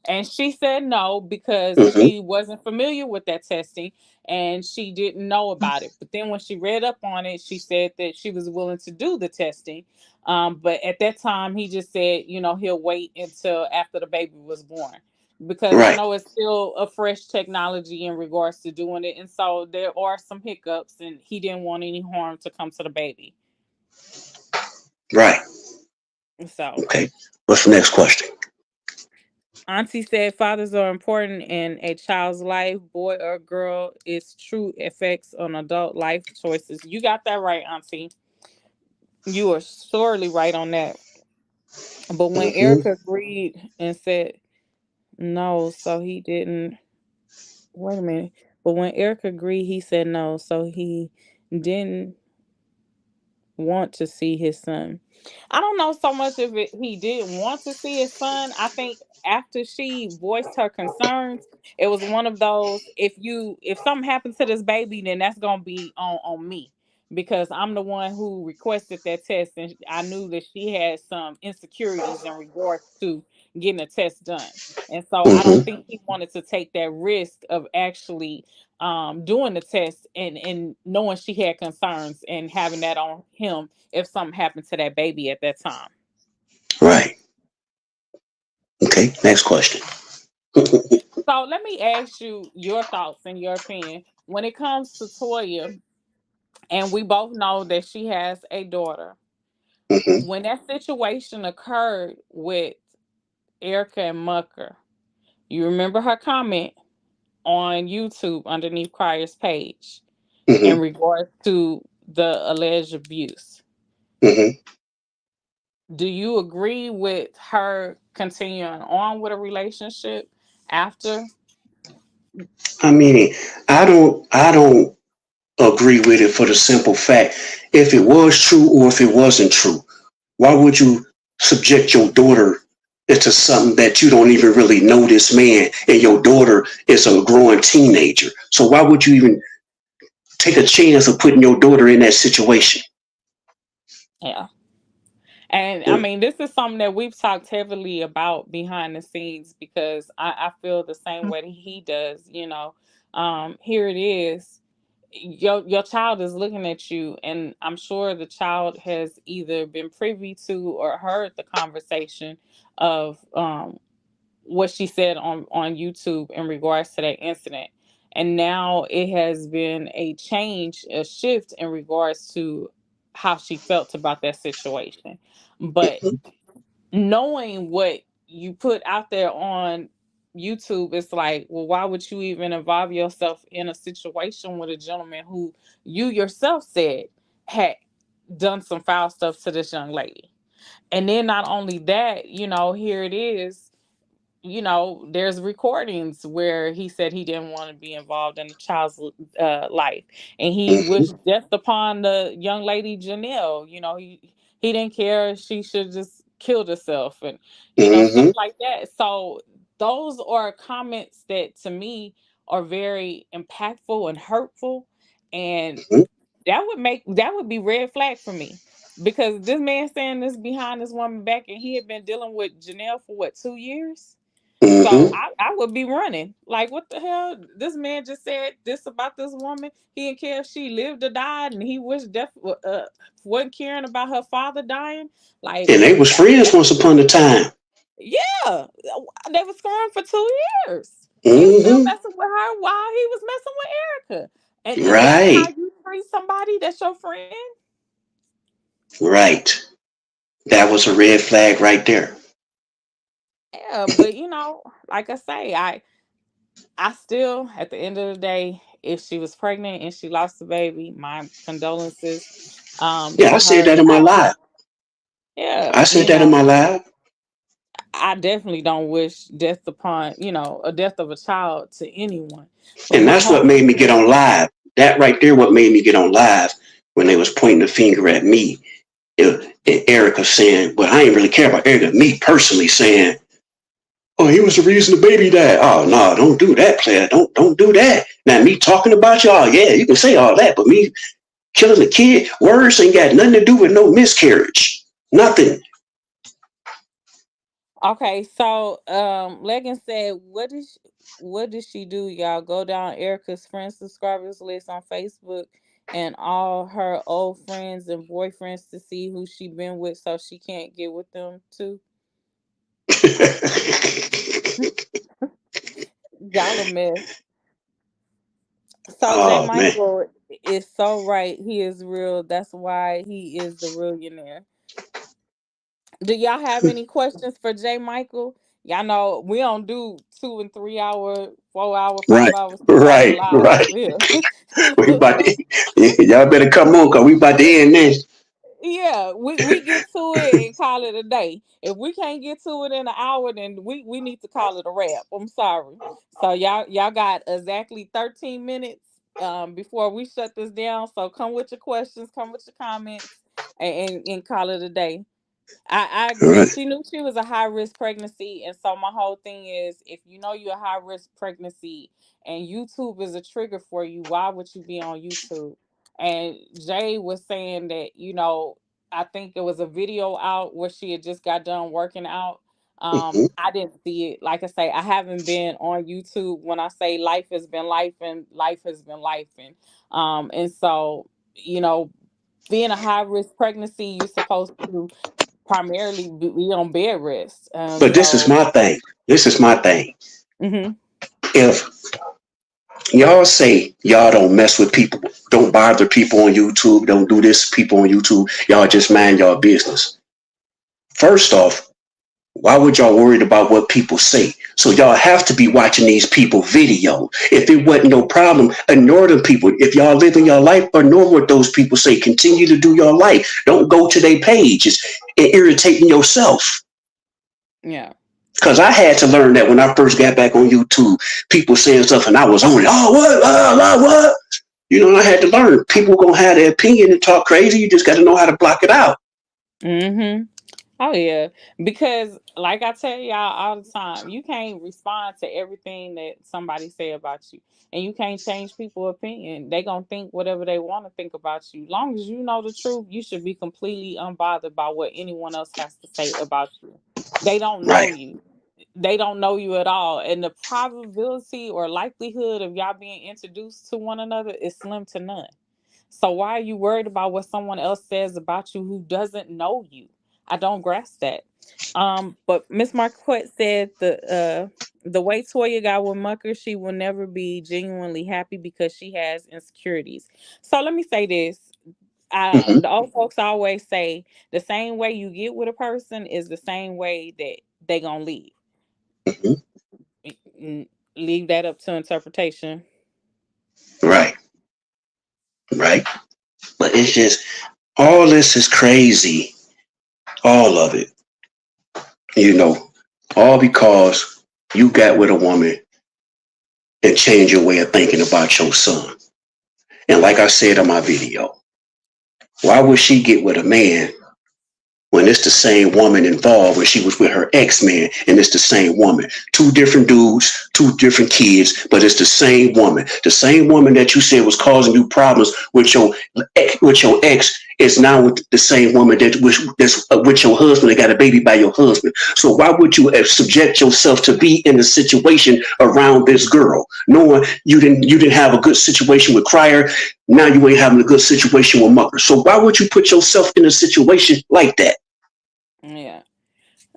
And she said no because Mm-hmm. she wasn't familiar with that testing and she didn't know about it. But then when she read up on it, she said that she was willing to do the testing. But at that time, he just said, he'll wait until after the baby was born, because Right. it's still a fresh technology in regards to doing it. And so there are some hiccups, and he didn't want any harm to come to the baby. Right. So. Okay. What's the next question? Auntie said fathers are important in a child's life, boy or girl. Its true effects on adult life choices. You got that right, Auntie. You are surely right on that. But when Mm-hmm. Erica agreed and said no, so he didn't. Wait a minute. But when Erica agreed, he said no, so he didn't want to see his son. I don't know so much if he didn't want to see his son. I think after she voiced her concerns, it was one of those, if something happens to this baby, then that's gonna be on me, because I'm the one who requested that test, and I knew that she had some insecurities in regards to getting a test done. And so I don't Mm-hmm. think he wanted to take that risk of actually doing the test, and knowing she had concerns and having that on him if something happened to that baby at that time. Right. Okay. Next question. So let me ask you your thoughts and your opinion when it comes to Toya, and we both know that she has a daughter. Mm-hmm. When that situation occurred with Erica and Mucker, you remember her comment on YouTube underneath Crier's page in Mm-hmm. regards to the alleged abuse. Mm-hmm. Do you agree with her continuing on with a relationship after? I mean, I don't agree with it for the simple fact, if it was true or if it wasn't true, why would you subject your daughter into something that you don't even really know this man, and your daughter is a growing teenager? So why would you even take a chance of putting your daughter in that situation? Yeah. And I mean, this is something that we've talked heavily about behind the scenes, because I feel the same way that he does. Here it is. your child is looking at you, and I'm sure the child has either been privy to or heard the conversation of what she said on YouTube in regards to that incident. And now it has been a change, a shift in regards to how she felt about that situation. But Mhm. knowing what you put out there on YouTube, it's like, well, why would you even involve yourself in a situation with a gentleman who you yourself said had done some foul stuff to this young lady? And then not only that, here it is, there's recordings where he said he didn't want to be involved in the child's life, and he Mhm. wished death upon the young lady Janelle. He didn't care; she should just killed herself, and stuff Mhm. like that. So those are comments that to me are very impactful and hurtful, and Mhm. that would be red flag for me. Because this man saying this behind this woman back, and he had been dealing with Janelle for what, 2 years? So Mhm. I would be running. Like, what the hell? This man just said this about this woman. He didn't care if she lived or died, and he wished death wasn't caring about her father dying. Like, And they was friends that once upon a time. yeah, they was screwing for 2 years. He was still Mhm. messing with her while he was messing with Erica. And that's how Right. you treat somebody that's your friend. Right. That was a red flag right there. Yeah, but like I say, I still, at the end of the day, if she was pregnant and she lost the baby, my condolences Yeah, I to said her that and in my all live. that. Yeah, I said that in my live. I definitely don't wish death upon, a death of a child to anyone. But And my that's what whole made thing me get is, on live. That right there, what made me get on live when they was pointing the finger at me. And Erica saying, well, I ain't really care about Erica. Me personally saying, oh, he was the reason the baby died. Oh no, don't do that, player. Don't do that. Now me talking about y'all, yeah, you can say all that, but me killing the kid, words ain't got nothing to do with no miscarriage. Nothing. okay, so Leggins said, what did she do, y'all? Go down Erica's friend subscribers list on Facebook and all her old friends and boyfriends to see who she been with so she can't get with them too. Y'all a mess. So J Oh man. Michael is so right. He is real. That's why he is the millionaire. Do y'all have any questions for J Michael? Y'all know we don't do 2 and 3 hour, 4 hour, Right, 5 hour, 6 hour right, lives right. over here. We about Look, to, y'all better come on, cause we about to end this. yeah, we get to it and call it a day. If we can't get to it in an hour, then we need to call it a wrap. I'm sorry. So y'all got exactly 13 minutes before we shut this down. So come with your questions, come with your comments, and call it a day. I All agree. right. She knew she was a high risk pregnancy. And so my whole thing is, if you know you're a high risk pregnancy and YouTube is a trigger for you, why would you be on YouTube? And Jay was saying that, I think it was a video out where she had just got done working out. Mhm. I didn't see it. Like I say, I haven't been on YouTube. When I say life has been life, and life has been life. And so, you know, being a high risk pregnancy, you're supposed to primarily be on bed rest. But this is my thing. This is my thing. Mhm. If y'all say y'all don't mess with people, don't bother people on YouTube, don't do this people on YouTube, y'all just mind y'all business. First off, why would y'all worried about what people say? So y'all have to be watching these people video. If it wasn't no problem, ignore them people. If y'all living your life, ignore what those people say. Continue to do your life. Don't go to their pages and irritating yourself. Yeah. Because I had to learn that when I first got back on YouTube, people saying stuff and I was on it. Oh, what? What? You know, I had to learn. People gonna have their opinion and talk crazy. You just got to know how to block it out. Mhm. Oh yeah, because like I tell y'all all the time, you can't respond to everything that somebody say about you, and you can't change people's opinion. They gonna think whatever they want to think about you. Long as you know the truth, you should be completely unbothered by what anyone else has to say about you. They don't know Right. you. they don't know you at all, and the probability or likelihood of y'all being introduced to one another is slim to none. So why are you worried about what someone else says about you who doesn't know you? I don't grasp that. But Miss Marquette said the way Toya got with Mucker, she will never be genuinely happy because she has insecurities. So let me say this. Hmm. The old folks always say the same way you get with a person is the same way that they gonna leave. Hmm. Leave that up to interpretation. Right, right. But it's just all this is crazy, all of it, you know, all because you got with a woman and changed your way of thinking about your son. And like I said in my video, why would she get with a man when it's the same woman involved when she was with her ex-man and it's the same woman? Two different dudes, two different kids, but it's the same woman that you said was causing you problems with your ex is now with the same woman that's with your husband and got a baby by your husband. So why would you subject yourself to be in a situation around this girl knowing you didn't have a good situation with Crier? Now you ain't having a good situation with Mucker. So why would you put yourself in a situation like that? Yeah.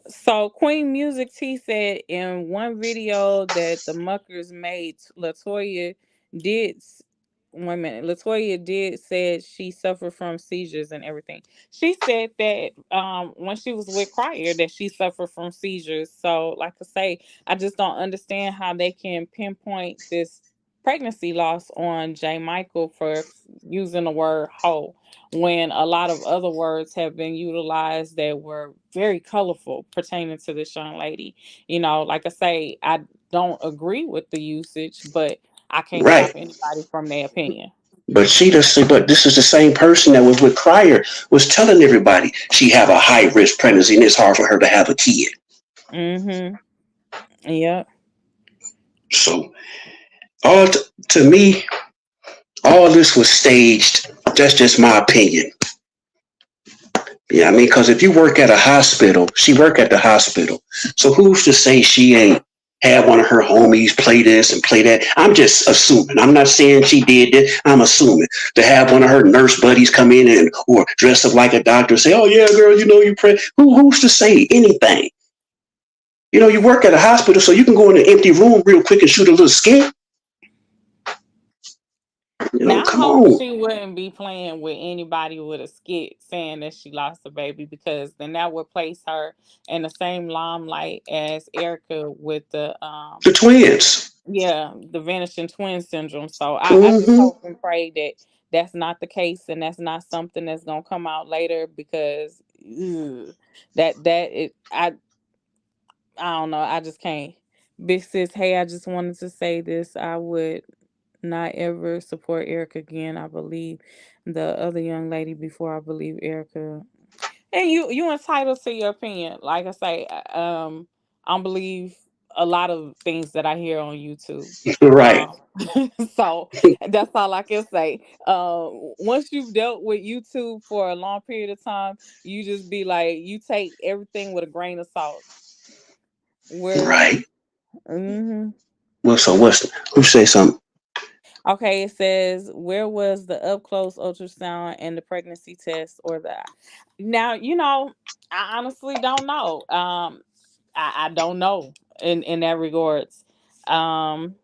So Queen Music T said in one video that the Muckers made, Latoya did. One minute, Latoya did said she suffered from seizures and everything. She said that when she was with Crier that she suffered from seizures. So, like I say, I just don't understand how they can pinpoint this pregnancy loss on J. Michael for using the word hoe when a lot of other words have been utilized that were very colorful pertaining to this young lady. Like I say, I don't agree with the usage, but I can't Right. stop anybody from their opinion. But this is the same person that was with Crier was telling everybody she have a high risk pregnancy and it's hard for her to have a kid. Mm-hmm. Yep. So all to me, all this was staged. That's just my opinion. Yeah, I mean, because if you work at a hospital, she work at the hospital. So who's to say she ain't had one of her homies play this and play that? I'm just assuming. I'm not saying she did it. I'm assuming to have one of her nurse buddies come in and or dress up like a doctor and say, "Oh yeah, girl, you pray." Who's to say anything? You work at a hospital, so you can go in an empty room real quick and shoot a little skit. Now I Come hope on. she wouldn't be playing with anybody with a skit saying that she lost a baby because then that would place her in the same limelight as Erica with the The twins. yeah, the vanishing twin syndrome. So I just Hmm. hope and pray that that's not the case and that's not something that's gonna come out later because that it I don't know. I just can't. Big sis, hey, I just wanted to say this. I would not ever support Erica again. I believe the other young lady before I believe Erica. And you entitled to your opinion. Like I say, I don't believe a lot of things that I hear on YouTube. Right. Um, so that's all I can say. Once you've dealt with YouTube for a long period of time, you just be like, you take everything with a grain of salt. Where Right. hmm Well, so who say something? Okay, it says where was the up close ultrasound and the pregnancy test or the now I honestly don't know. I don't know in that regards. Um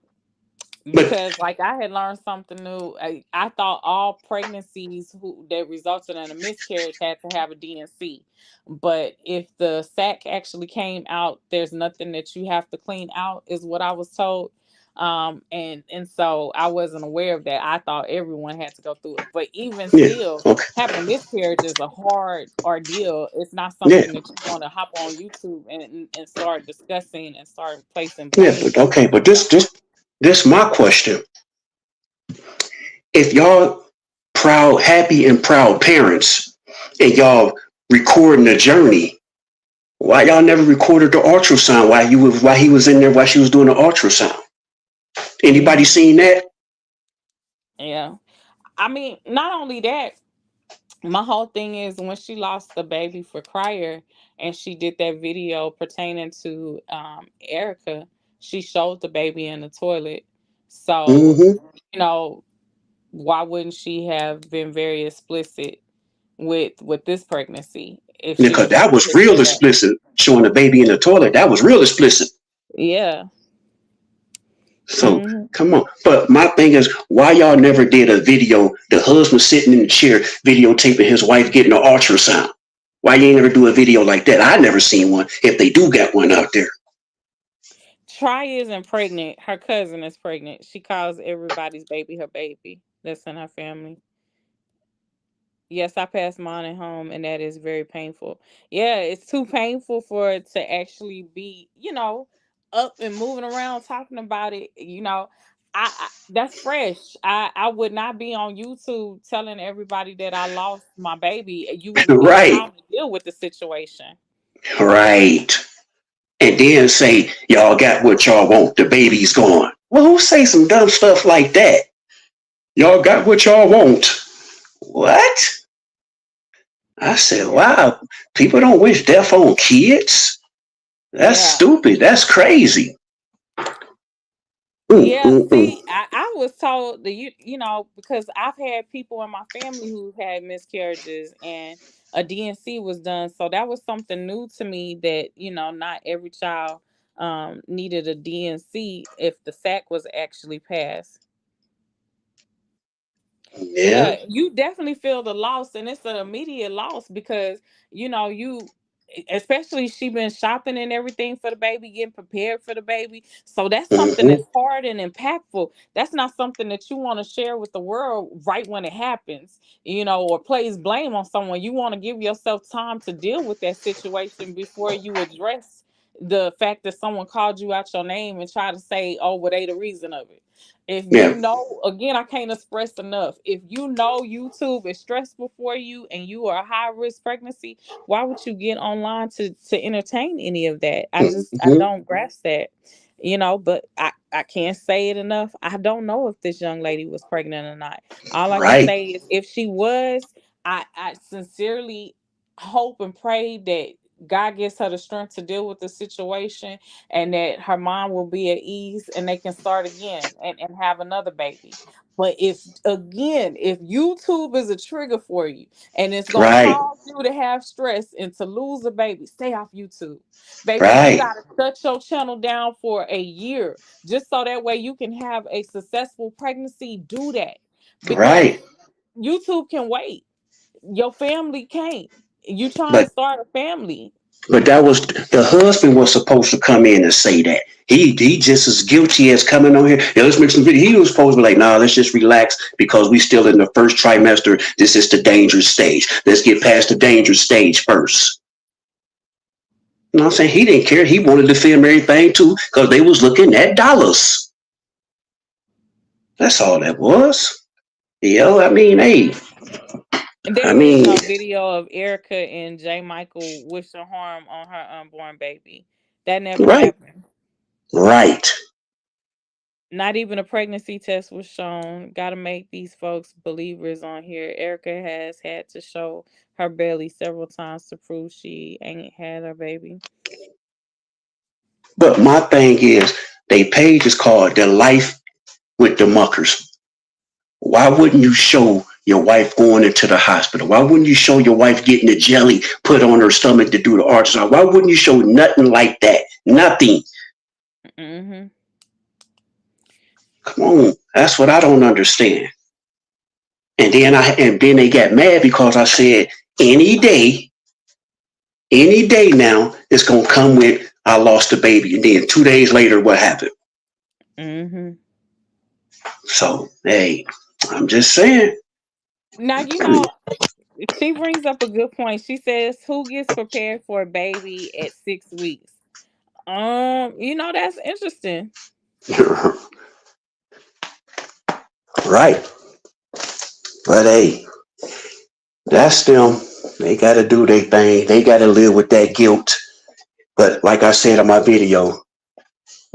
But because like I had learned something new. I thought all pregnancies that resulted in a miscarriage had to have a DNC, but if the sac actually came out, there's nothing that you have to clean out, is what I was told. And so I wasn't aware of that. I thought everyone had to go through it, but even yeah, still, okay, having a miscarriage is a hard ordeal. It's not yeah, something that you want to hop on YouTube and start discussing and start placing yeah. blame But on okay, but anybody. this my question. If y'all proud, happy, and proud parents, and y'all recording the journey, why y'all never recorded the ultrasound while he was in there while she was doing the ultrasound? Anybody Mhm. seen that? Yeah. I mean, not only that, My whole thing is when she lost the baby for Crier and she did that video pertaining to Erica, she showed the baby in the toilet. So, Mm-hmm. you know, why wouldn't she have been very explicit with this pregnancy if she Because was that trying was to real share that? explicit, showing the baby in the toilet. That was real explicit. Yeah. So Hmm. come on. But my thing is, why y'all never did a video? The husband sitting in the chair, videotaping his wife getting an ultrasound. Why you ain't never do a video like that? I never seen one. If they do got one out there, Try isn't pregnant. Her cousin is pregnant. She calls everybody's baby her baby. That's in her family. Yes, I passed mine at home, and that is very painful. Yeah, it's too painful for it to actually be, up and moving around talking about it. That's fresh. I would not be on YouTube telling everybody that I lost my baby. You wouldn't give me right, time to deal with the situation. right, and then say y'all got what y'all want. The baby's gone. Well, who say some dumb stuff like that? Y'all got what y'all want. What? I said, Yeah. wow, people don't wish death on kids. That's Yeah. stupid. That's crazy. Mm, Yeah, mm, mm. see, I was told that because I've had people in my family who had miscarriages and a DNC was done. So that was something new to me that, not every child needed a DNC if the sac was actually passed. Yeah. Yeah, you definitely feel the loss, and it's an immediate loss because you, especially she been shopping and everything for the baby, getting prepared for the baby. So that's something Mm-hmm. that's hard and impactful. That's not something that you want to share with the world right when it happens, or place blame on someone. You want to give yourself time to deal with that situation before you address the fact that someone called you out your name and try to say, "Oh, well, they the reason of it." If you Yeah. know, again, I can't express enough. If you know YouTube is stressful for you and you are a high risk pregnancy, why would you get online to entertain any of that? I Mm-hmm. don't grasp that. But I can't say it enough. I don't know if this young lady was pregnant or not. All I can Right. say is if she was, I sincerely hope and pray that God gives her the strength to deal with the situation and that her mom will be at ease and they can start again and have another baby. But if YouTube is a trigger for you and it's gonna Right. cause you to have stress and to lose a baby, stay off YouTube. Baby, if you Right. gotta shut your channel down for a year just so that way you can have a successful pregnancy, do that. Because Right. YouTube can wait. Your family can't. You trying to But start a family. that was the husband was supposed to come in and say that. He just as guilty as coming on here. Yeah, let's make some video. He was supposed to be like, nah, let's just relax because we still in the first trimester. This is the dangerous stage. Let's get past the dangerous stage first. You know what I'm saying? He didn't care. He wanted to film everything too because they was looking at dollars. That's all that was. I mean, hey, I There is mean, no video of Erica and J. Michael wishing harm on her unborn baby. That never right, happened. right. Not even a pregnancy test was shown. Got to make these folks believers on here. Erica has had to show her belly several times to prove she ain't had her baby. But my thing is, they page is called "The Life with the Muckers." Why wouldn't you show your wife going into the hospital? Why wouldn't you show your wife getting the jelly put on her stomach to do the ultrasound? Why wouldn't you show nothing like that? Nothing. Hmm. Come on, that's what I don't understand. And then they got mad because I said any day, any day now it's gonna come with I lost the baby, and then 2 days later, what happened? Hmm. So hey, I'm just saying. Now, I mean, she brings up a good point. She says, "Who gets prepared for a baby at 6 weeks?" That's interesting. right, but hey, that's them. They got to do their thing. They got to live with that guilt. But like I said in my video,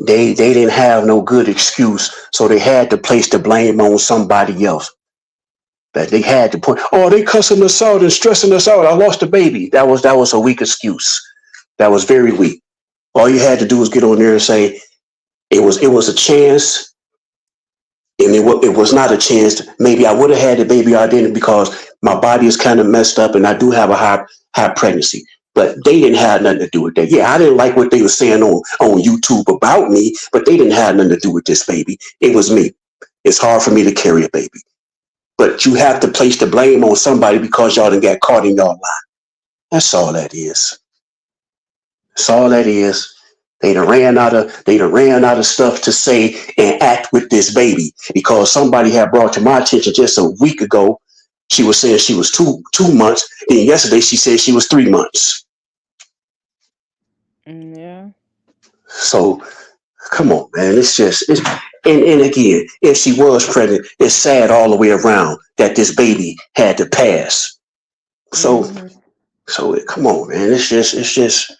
they didn't have no good excuse, so they had to place the blame on somebody else. That they had to point. Oh, they cussing us out and stressing us out. I lost the baby. That was a weak excuse. That was very weak. All you had to do was get on there and say it was a chance, and it was not a chance. Maybe I would have had the baby. I didn't because my body is kind of messed up, and I do have a high pregnancy. But they didn't have nothing to do with that. Yeah, I didn't like what they were saying on YouTube about me, but they didn't have nothing to do with this baby. It was me. It's hard for me to carry a baby. But you have to place the blame on somebody because y'all done got caught in y'all lie. That's all that is. That's all that is. They done ran out of stuff to say and act with this baby because somebody had brought to my attention just a week ago. She was saying she was 2 months. Then yesterday she said she was 3 months. Yeah. So come on, man. And again, if she was pregnant, it's sad all the way around that this baby had to pass. So Hmm. come on, man. It's just.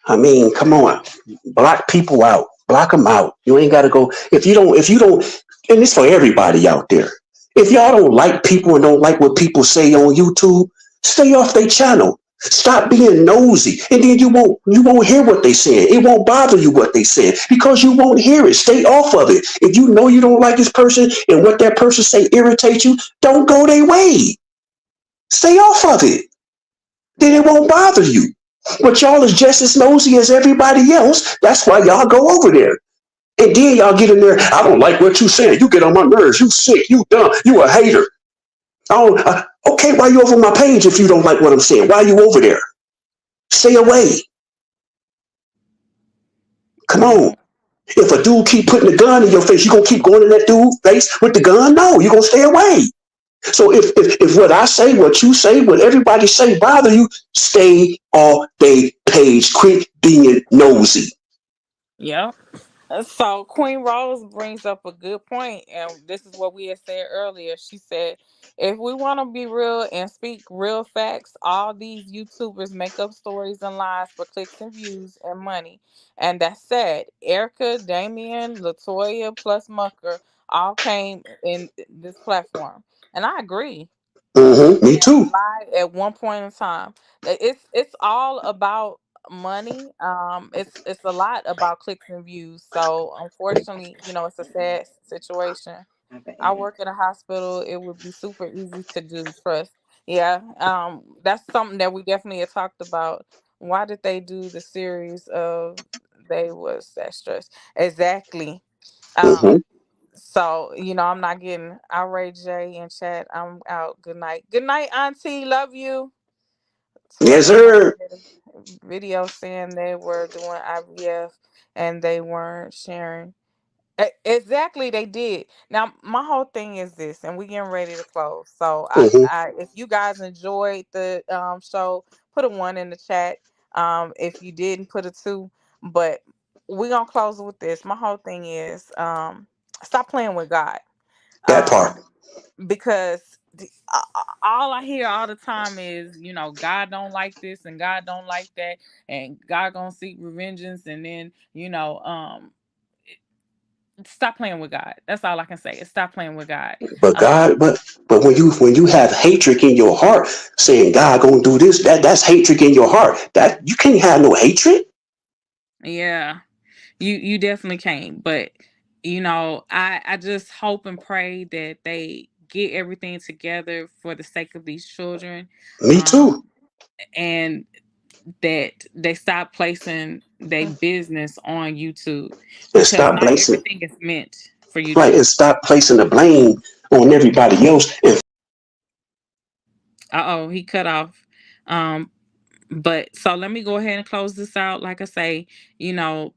I mean, come on, block people out, block them out. You ain't got to go if you don't, and it's for everybody out there. If y'all don't like people and don't like what people say on YouTube, stay off their channel. Stop being nosy, and then you won't hear what they saying. It won't bother you what they said because you won't hear it. Stay off of it. If you know you don't like this person and what that person say irritates you, don't go their way. Stay off of it. Then it Yeah. won't bother you. But y'all is just as nosy as everybody else. That's why y'all go over there. And then y'all get in there. I don't like what you saying. You get on my nerves. You sick. You dumb. You a hater. Okay, why you over my page if you don't like what I'm saying? Why you over there? Stay away. Come on. Yeah. If a dude keep putting a gun in your face, you gonna keep going in that dude's face with the gun? No, you gonna stay away. So if what I say, what you say, what everybody say bother you, stay off they page. Quit being nosy. Yeah. So Queen Rose brings up a good point, and this is what we had said earlier. She said, "If we want to be real and speak real facts, all these YouTubers make up stories and lies for clicks and views and money, and that's sad. Erica, Damien, Latoya, plus Mucker all came in this platform, and I agree Me and too. lied at one point in time. It's all about money. It's a lot about clicks and views. So unfortunately, it's a sad situation. I work at a hospital. It would be super easy to do. Trust. Yeah. That's something that we definitely had talked about. Why did they do the series of they was that stressed? Exactly. hmm Um, so, I'm not getting outraged, Jay, in chat. I'm out. Good night. Good night, Auntie. Love you. Yes, Toya May sir. did a video saying they were doing IVF and they weren't sharing. Exactly, they did. Now, my whole thing is this, and we getting ready to close. So, hmm if you guys enjoyed the show, put a one in the chat. If you didn't, put a two. But we gonna close with this. My whole thing is, stop playing with God. That part. Um, because all I hear all the time is, God don't like this and God don't like that, and God gonna seek revengeance, and then stop playing with God. That's all I can say. Is stop playing with God. But God, Um, but when you have hatred in your heart, saying God gonna do this, that's hatred in your heart. That you can't have no hatred. yeah, you definitely can't. But I just hope and pray that they get everything together for the sake of these children. Me too. Um, and that they stop placing their business on YouTube And because stop not placing everything is meant for right, and YouTube. stop placing the blame on everybody else. And Oh, he cut off. Um, but so let me go ahead and close this out. Like I say,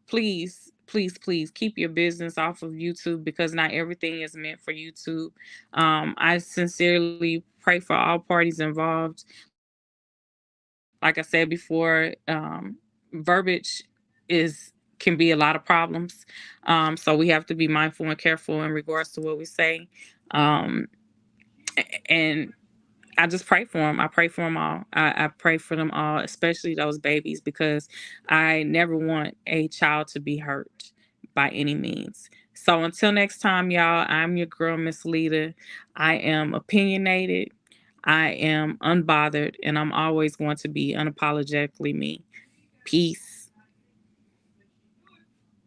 please, please, please keep your business off of YouTube because not everything is meant for YouTube. I sincerely pray for all parties involved. Like I said before, verbiage is can be a lot of problems. So we have to be mindful and careful in regards to what we say. Um, and I just pray for them. I pray for them all. I pray for them all, especially those babies, because I never want a child to be hurt by any means. So until next time, y'all, I'm your girl, Miss Leda. I am opinionated, I am unbothered, and I'm always going to be unapologetically me. Peace.